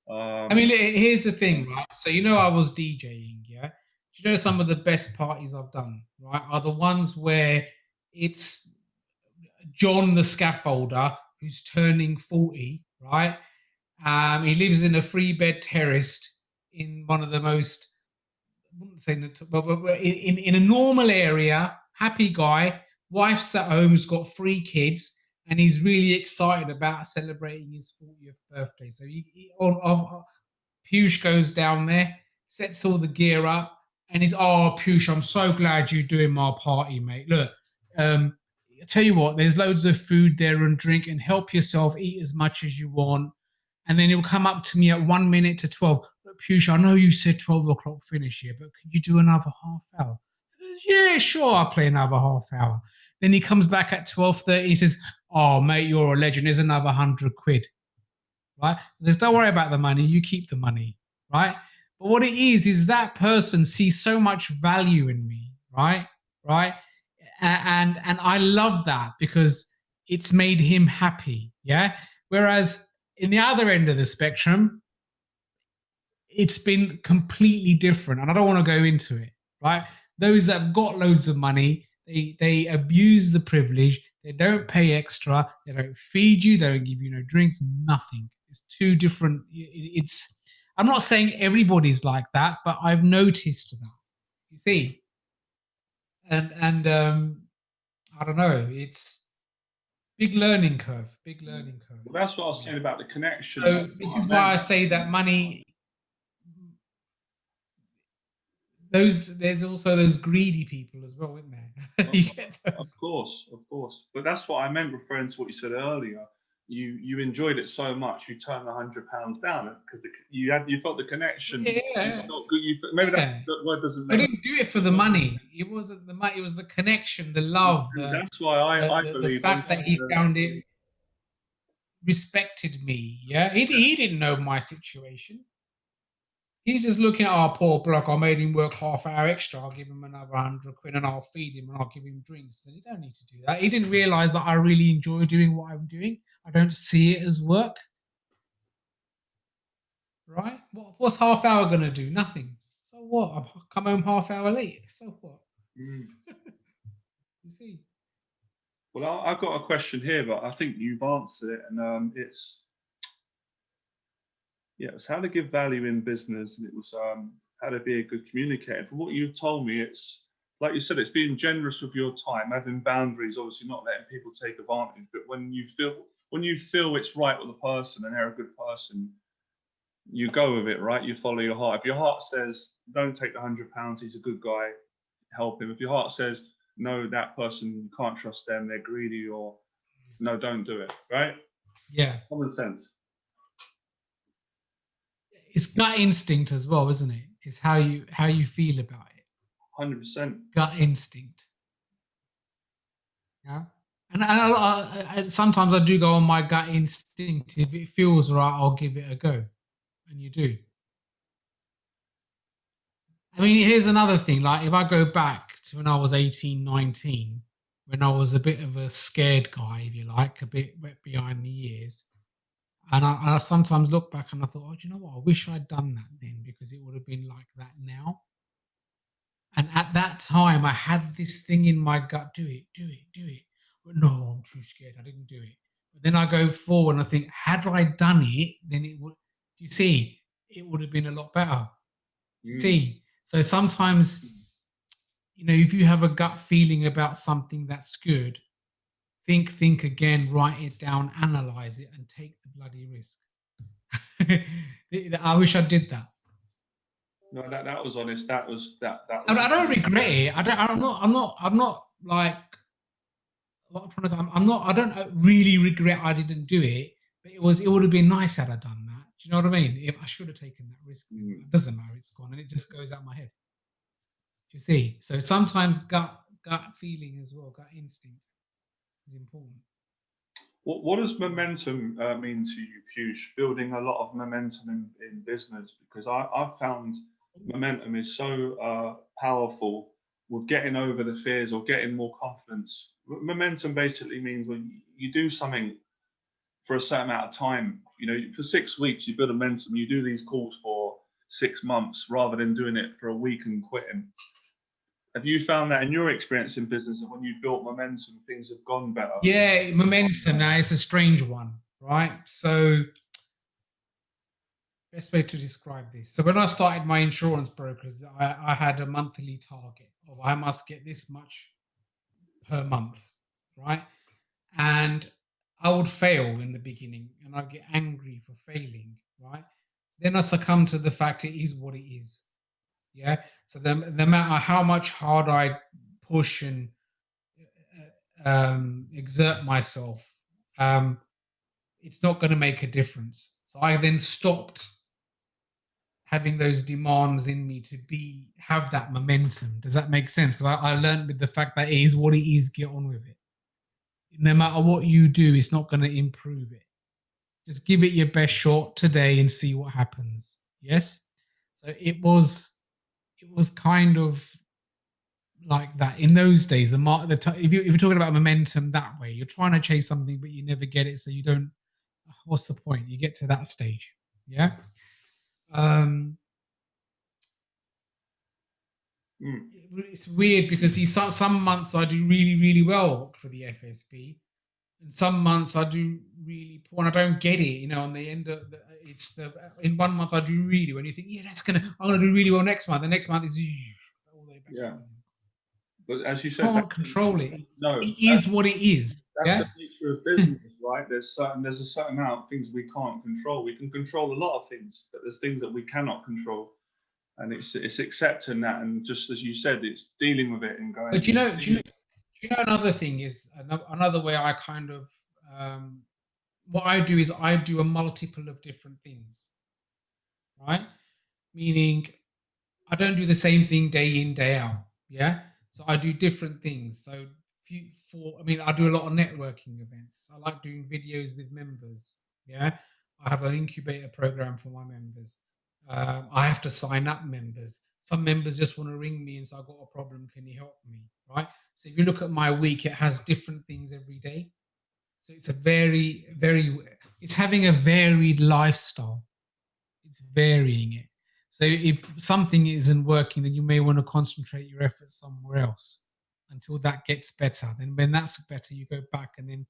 I mean, here's the thing, right? So I was DJing. Yeah. Do you know some of the best parties I've done? Right, are the ones where it's John the scaffolder who's turning 40. Right. He lives in a 3-bed terraced in one of the most. I wouldn't say but in a normal area, happy guy, wife's at home, who's got 3 kids, and he's really excited about celebrating his 40th birthday. So Piyush goes down there, sets all the gear up, and he's, oh, Piyush, I'm so glad you're doing my party, mate. Look, I tell you what, there's loads of food there and drink, and help yourself, eat as much as you want. And then he'll come up to me at 1 minute to 12. Look, Piyush, I know you said 12 o'clock finish here, but could you do another half hour? Goes, yeah, sure, I'll play another half hour. Then he comes back at 12:30. He says, oh, mate, you're a legend. There's another 100 quid. Right? Because don't worry about the money. You keep the money. Right? But what it is that person sees so much value in me. Right? Right? And I love that because it's made him happy. Yeah. Whereas in the other end of the spectrum, it's been completely different. And I don't want to go into it. Right? Those that have got loads of money, they abuse the privilege. They don't pay extra. They don't feed you. They don't give you no drinks, nothing. It's two different. I'm not saying everybody's like that, but I've noticed that. You see? And I don't know. It's big learning curve. Big learning curve. Well, that's what I was saying about the connection. So this is why I say that money. There's also those greedy people as well, isn't there? You get those. Of course. But that's what I meant, referring to what you said earlier. You enjoyed it so much, you turned £100 down because you felt the connection. Yeah. Maybe that word doesn't. I didn't do it for the money. It wasn't the money. It was the connection, the love. That's why I believe the fact that he found it, respected me. Yeah, he didn't know my situation. He's just looking at our poor bloke. I made him work half hour extra. I'll give him another 100 quid and I'll feed him and I'll give him drinks. And he don't need to do that. He didn't realize that I really enjoy doing what I'm doing. I don't see it as work. Right? What's half hour going to do? Nothing. So what? I'll come home half hour late. So what? You see? Well, I've got a question here, but I think you've answered it. And it's how to give value in business, and it was how to be a good communicator. From what you've told me, it's like you said, it's being generous with your time, having boundaries, obviously not letting people take advantage. But when you feel it's right with the person and they're a good person, you go with it, right? You follow your heart. If your heart says don't take the £100, he's a good guy, help him. If your heart says no, that person, you can't trust them, they're greedy, or no, don't do it, right? Yeah. Common sense. It's gut instinct as well, isn't it? It's how you feel about it. 100%. Gut instinct. Yeah. And sometimes I do go on my gut instinct. If it feels right, I'll give it a go. And you do. I mean, here's another thing. Like, if I go back to when I was 18, 19, when I was a bit of a scared guy, if you like, a bit wet behind the ears. And I sometimes look back and I thought, oh, do you know what? I wish I'd done that then, because it would have been like that now. And at that time, I had this thing in my gut, do it. But no, I'm too scared. I didn't do it. But then I go forward and I think, had I done it, then it would, you see, it would have been a lot better. You see? So sometimes, if you have a gut feeling about something that's good, think again, write it down, analyze it, and take the bloody risk. I wish I did that. No, that was honest. That was. I don't regret it. I'm not like. What I'm trying to say, I don't really regret I didn't do it. But it would have been nice had I done that. Do you know what I mean? I should have taken that risk. It doesn't matter. It's gone, and it just goes out my head. Do you see? So sometimes gut feeling as well, gut instinct is important. What does momentum mean to you, Piyush? Building a lot of momentum in business, because I've found momentum is so powerful with getting over the fears or getting more confidence. Momentum basically means when you do something for a certain amount of time, for 6 weeks, you build momentum, you do these calls for 6 months rather than doing it for a week and quitting. Have you found that in your experience in business, that when you built momentum, things have gone better? Yeah, momentum. Now it's a strange one, right? So, best way to describe this. So when I started my insurance brokers, I had a monthly target of I must get this much per month, right? And I would fail in the beginning and I'd get angry for failing, right? Then I succumb to the fact it is what it is. Yeah. So the matter how much hard I push and exert myself, it's not going to make a difference. So I then stopped having those demands in me to have that momentum. Does that make sense? Because I learned with the fact that it is what it is, get on with it. No matter what you do, it's not going to improve it. Just give it your best shot today and see what happens. Yes. So it was kind of like that in those days. If you're talking about momentum that way, you're trying to chase something, but you never get it. So you don't. What's the point? You get to that stage. Yeah. It's weird because some months I do really, really well for the FSP, and some months I do really poor and I don't get it. You know, on the end of in 1 month I do really when you think, yeah, I'm gonna do really well next month. The next month is all the way back. Yeah. But as you You said, can't control it. It is what it is. That's the nature of business, right? There's a certain amount of things we can't control. We can control a lot of things, but there's things that we cannot control. And it's accepting that, and just as you said, it's dealing with it and going. But do you know another thing is another way I kind of what I do is I do a multiple of different things, right? Meaning I don't do the same thing day in, day out. Yeah. So I do different things. So I do a lot of networking events. I like doing videos with members. Yeah. I have an incubator program for my members. I have to sign up members. Some members just want to ring me and say, I've got a problem. Can you help me? Right. So if you look at my week, it has different things every day. So it's it's having a varied lifestyle. It's varying it. So if something isn't working, then you may want to concentrate your efforts somewhere else until that gets better. Then when that's better, you go back and then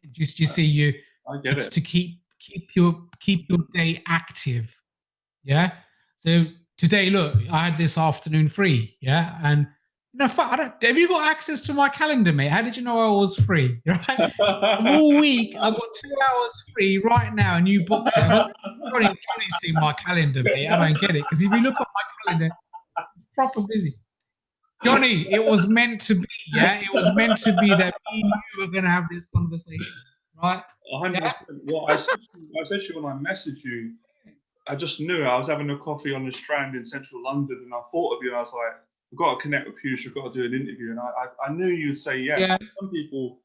you see it's to keep your day active. Yeah. So today, look, I had this afternoon free. Yeah. And have you got access to my calendar, mate? How did you know I was free? Right? All week, I've got 2 hours free right now, and you booked it. Johnny's seen my calendar, mate. I don't get it. Because if you look at my calendar, it's proper busy. Johnny, it was meant to be, yeah? It was meant to be that me and you were going to have this conversation, right? 100%. Yeah? Well, especially when I messaged you, I just knew I was having a coffee on the Strand in central London, and I thought of you, and I was like, I've got to connect with Piyush, I've got to do an interview. And I knew you'd say yes. Yeah. Some people,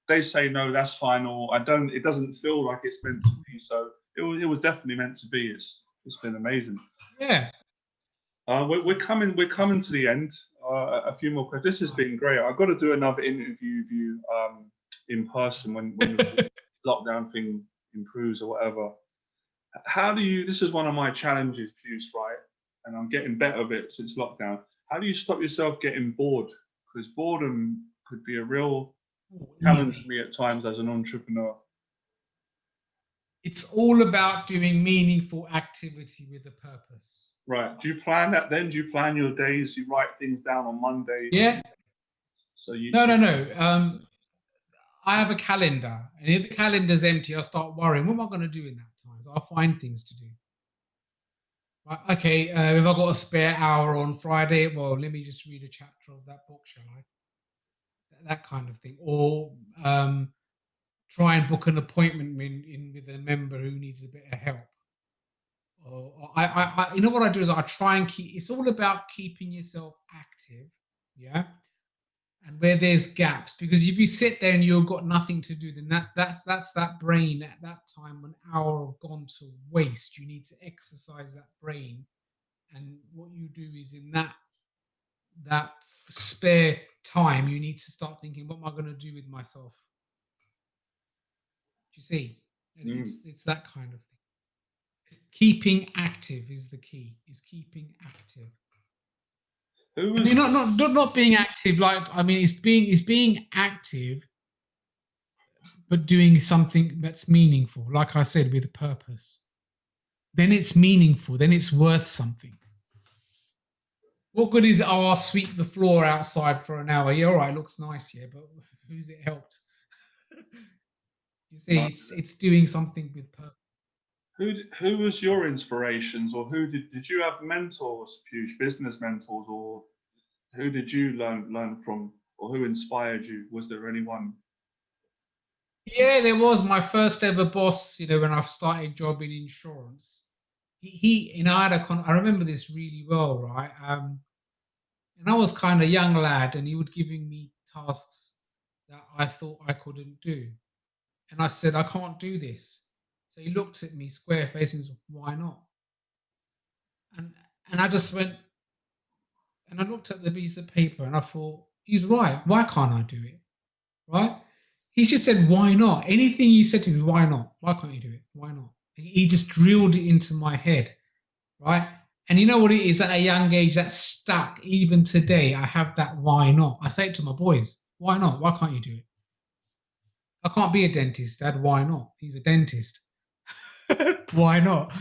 they say no, that's fine, or it doesn't feel like it's meant to be. So it was definitely meant to be. It's been amazing. Yeah. We're coming to the end. A few more questions. This has been great. I've got to do another interview with you in person when the lockdown thing improves or whatever. This is one of my challenges, Piyush, right? And I'm getting better of it since lockdown. How do you stop yourself getting bored? Because boredom could be a real challenge for me at times as an entrepreneur. It's all about doing meaningful activity with a purpose. Right. Do you plan that then? Do you plan your days? You write things down on Monday? Yeah. So you No. I have a calendar, and if the calendar's empty, I start worrying. What am I going to do in that time? So I'll find things to do. Right, okay, if I've got a spare hour on Friday, well, let me just read a chapter of that book, shall I? That kind of thing. Or try and book an appointment in with a member who needs a bit of help. Or I you know what I do is I try and it's all about keeping yourself active, yeah? And where there's gaps, because if you sit there and you've got nothing to do, then that's that brain at that time, an hour gone to waste. You need to exercise that brain, and what you do is in that spare time, you need to start thinking, what am I going to do with myself? Do you see? And it's that kind of thing. Keeping active is the key. Is keeping active. You're not being active, like, I mean, it's being active, but doing something that's meaningful, like I said, with a purpose. Then it's meaningful, then it's worth something. What good is I'll sweep the floor outside for an hour? Yeah, all right, looks nice, yeah, but who's it helped? You see, No. it's doing something with purpose. Who was your inspirations, or who did you have mentors, Piyush, business mentors, or who did you learn from, or who inspired you? Was there anyone? Yeah, there was my first ever boss. When I started job in insurance, I had I remember this really well, right? And I was kind of young lad, and he would giving me tasks that I thought I couldn't do, and I said I can't do this. So he looked at me square face and said, "Why not?" And and I just went, and I looked at the piece of paper, and I thought, he's right. Why can't I do it? Right? He just said, why not? Anything you said to me, why not? Why can't you do it? Why not? He just drilled it into my head, right? And you know what it is, at a young age, that's stuck. Even today, I have that why not. I say it to my boys, why not? Why can't you do it? I can't be a dentist, Dad. Why not? He's a dentist. Why not?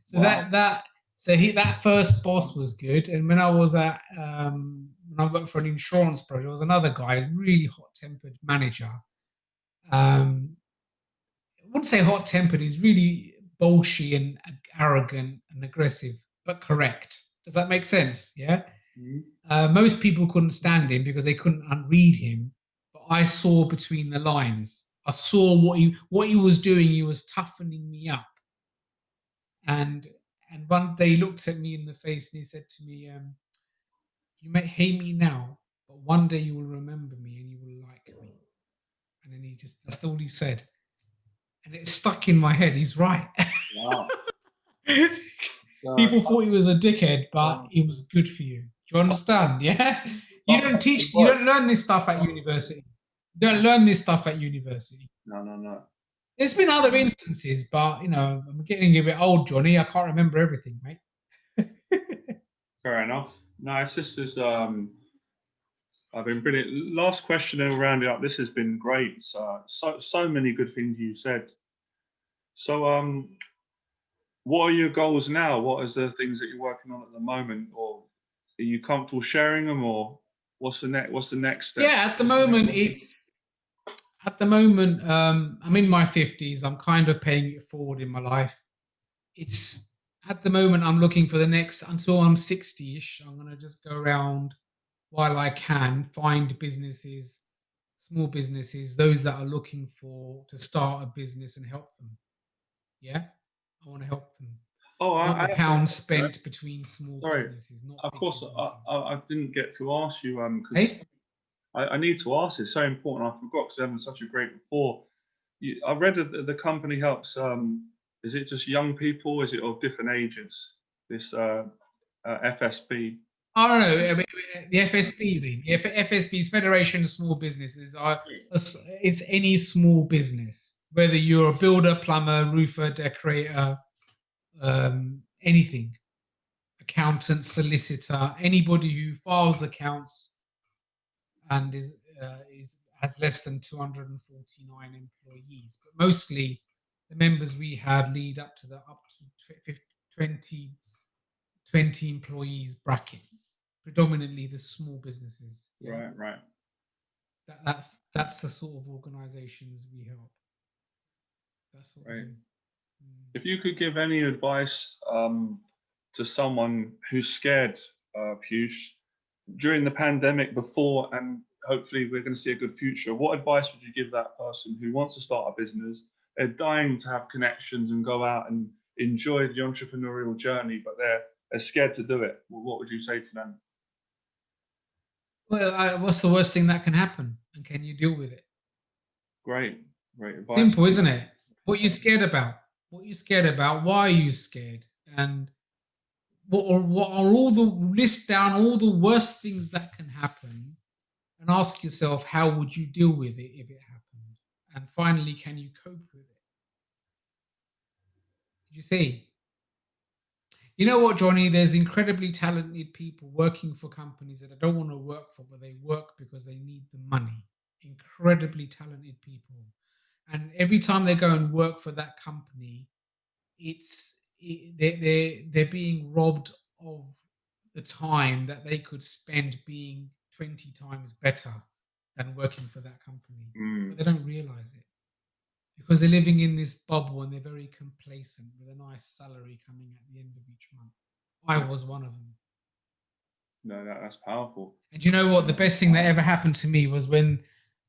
So Wow. that first boss was good. And when I was when I worked for an insurance project, there was another guy, really hot tempered manager. I wouldn't say hot tempered. He's really bolshy and arrogant and aggressive, but correct. Does that make sense? Yeah. Mhm. Most people couldn't stand him because they couldn't unread him, but I saw between the lines. I saw what he was doing. He was toughening me up, and one day he looked at me in the face and he said to me, "You may hate me now, but one day you will remember me and you will like me." And then that's all he said, and it stuck in my head. He's right. Wow. Uh, People thought he was a dickhead, but wow. he was good for you. Do you understand? Yeah. Tough You advice. don't learn this stuff at university. You don't learn this stuff at university. No, no, no. There's been other instances, but I'm getting a bit old, Johnny. I can't remember everything, mate. Fair enough. No, it's just as I've been brilliant. Last question and we'll round it up. This has been great. So many good things you said. So what are your goals now? What is the things that you're working on at the moment, or are you comfortable sharing them, or what's the next step? Yeah, at the moment I'm in my 50s. I'm kind of paying it forward in my life. It's At the moment I'm looking for the next until I'm 60ish. I'm gonna just go around while I can find businesses, small businesses, those that are looking for to start a business and help them. Yeah, I want to help them. Oh, I want I the have to, pound spent between small sorry. businesses, not Of big course, businesses. I didn't get to ask you because Hey, I need to ask. It's so important. I forgot because we're having such a great rapport. I read that the company helps. Is it just young people? Is it of different ages? This FSB. I don't know. I mean, the FSB, the FSB's Federation of Small Businesses are. It's any small business, whether you're a builder, plumber, roofer, decorator, anything, accountant, solicitor, anybody who files accounts and is has less than 249 employees. But mostly, the members we had lead up to 20, 20 employees bracket. Predominantly the small businesses. Yeah, Right, right. that's the sort of organisations we help. That's what we Right. do. Mm. If you could give any advice to someone who's scared, Piyush, during the pandemic, before, and hopefully we're going to see a good future, what advice would you give that person who wants to start a business? They're dying to have connections and go out and enjoy the entrepreneurial journey, but they're scared to do it. Well, what would you say to them? Well, what's the worst thing that can happen, and can you deal with it? Great, great advice. Simple, isn't it? What you scared about? What you scared about? Why are you scared? And what are all the list down all the worst things that can happen, and ask yourself how would you deal with it if it happened? And finally, can you cope with it? Did you see? You know what, Johnny? There's incredibly talented people working for companies that I don't want to work for, but they work because they need the money. Incredibly talented people. And every time they go and work for that company, they're being robbed of the time that they could spend being 20 times better than working for that company. But Mm, they don't realize it. because they're living in this bubble and they're very complacent with a nice salary coming at the end of each month. I was one of them. No, that's powerful. And you know what? The best thing that ever happened to me was when,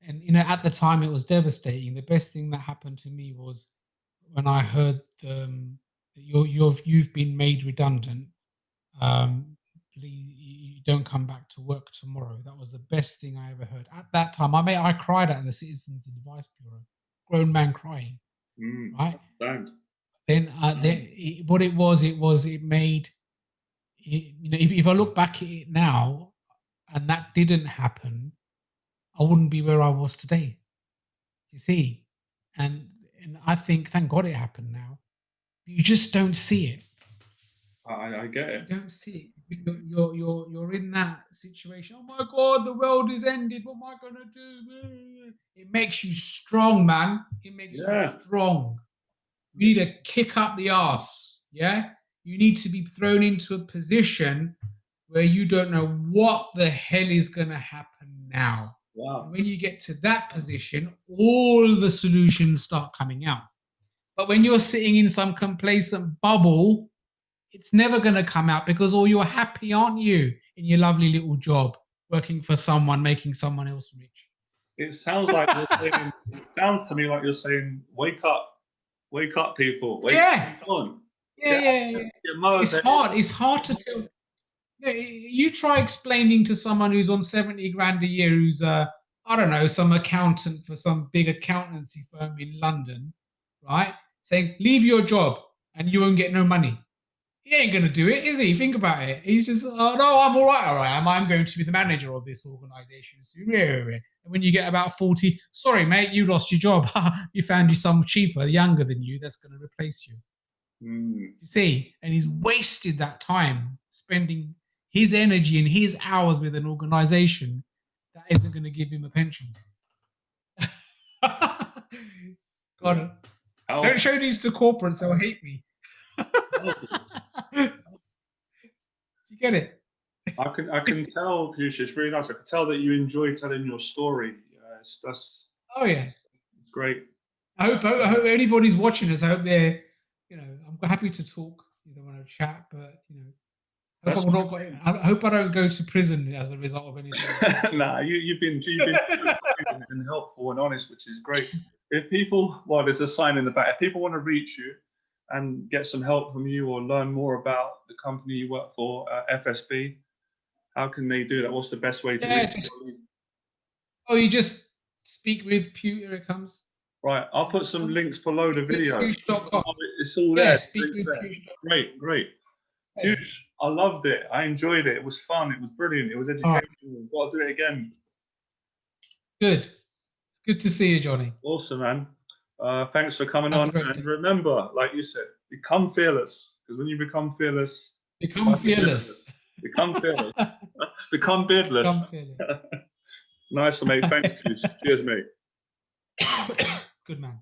and you know, at the time it was devastating. The best thing that happened to me was when I heard that you've been made redundant. Please, you don't come back to work tomorrow. That was the best thing I ever heard. At that time, I cried at the Citizens Advice Bureau, grown man crying, right? Then what it was, it made, you know, if I look back at it now, and that didn't happen, I wouldn't be where I was today. You see, and I think, thank God it happened now. You just don't see it. I get it. You don't see it. You're in that situation. Oh my God, the world is ended. What am I gonna do? It makes you strong, man. It makes you strong. You need to kick up the arse. Yeah, you need to be thrown into a position where you don't know what the hell is gonna happen now. Wow. And when you get to that position, all the solutions start coming out. But when you're sitting in some complacent bubble, it's never going to come out because you're happy, aren't you, in your lovely little job, working for someone, making someone else rich. It sounds like you're saying, it sounds to me like you're saying, wake up, people, wake on. Yeah. It's hard to tell. You try explaining to someone who's on 70 grand a year, who's I don't know, some accountant for some big accountancy firm in London, right? Saying, leave your job and you won't get no money. He ain't going to do it, is he? Think about it. He's just, oh, no, I'm all right. I'm going to be the manager of this organisation soon. And when you get about 40, sorry, mate, you lost your job. You found you someone cheaper, younger than you, that's going to replace you. You see? And he's wasted that time spending his energy and his hours with an organisation that isn't going to give him a pension. God, don't show these to corporates, they'll hate me. Do you get it? I can tell, Piyush, it's really nice. I can tell that you enjoy telling your story. Oh yeah, it's great. I hope anybody's watching us. I hope they're, you know, I'm happy to talk. You don't want to chat, but you know, I hope I don't go to prison as a result of anything. Nah, you've been and helpful and honest, which is great. If people, well, there's a sign in the back. If people want to reach you and get some help from you or learn more about the company you work for, FSB, how can they do that? What's the best way to reach you? Oh, you just speak with Pew. Here it comes. Right, I'll put some links below the video. Piyush.com. It's all there. Yeah, speak with Piyush. Great. Piyush, I loved it. I enjoyed it. It was fun. It was brilliant. It was educational. Got to do it again. Good. Good to see you, Johnny. Awesome, man. Thanks for coming on. And remember, like you said, become fearless. Because when you become fearless, become fearless. Become fearless. Become beardless. Become fearless. Nice, mate. Thanks, Piyush. Cheers, mate. Good man.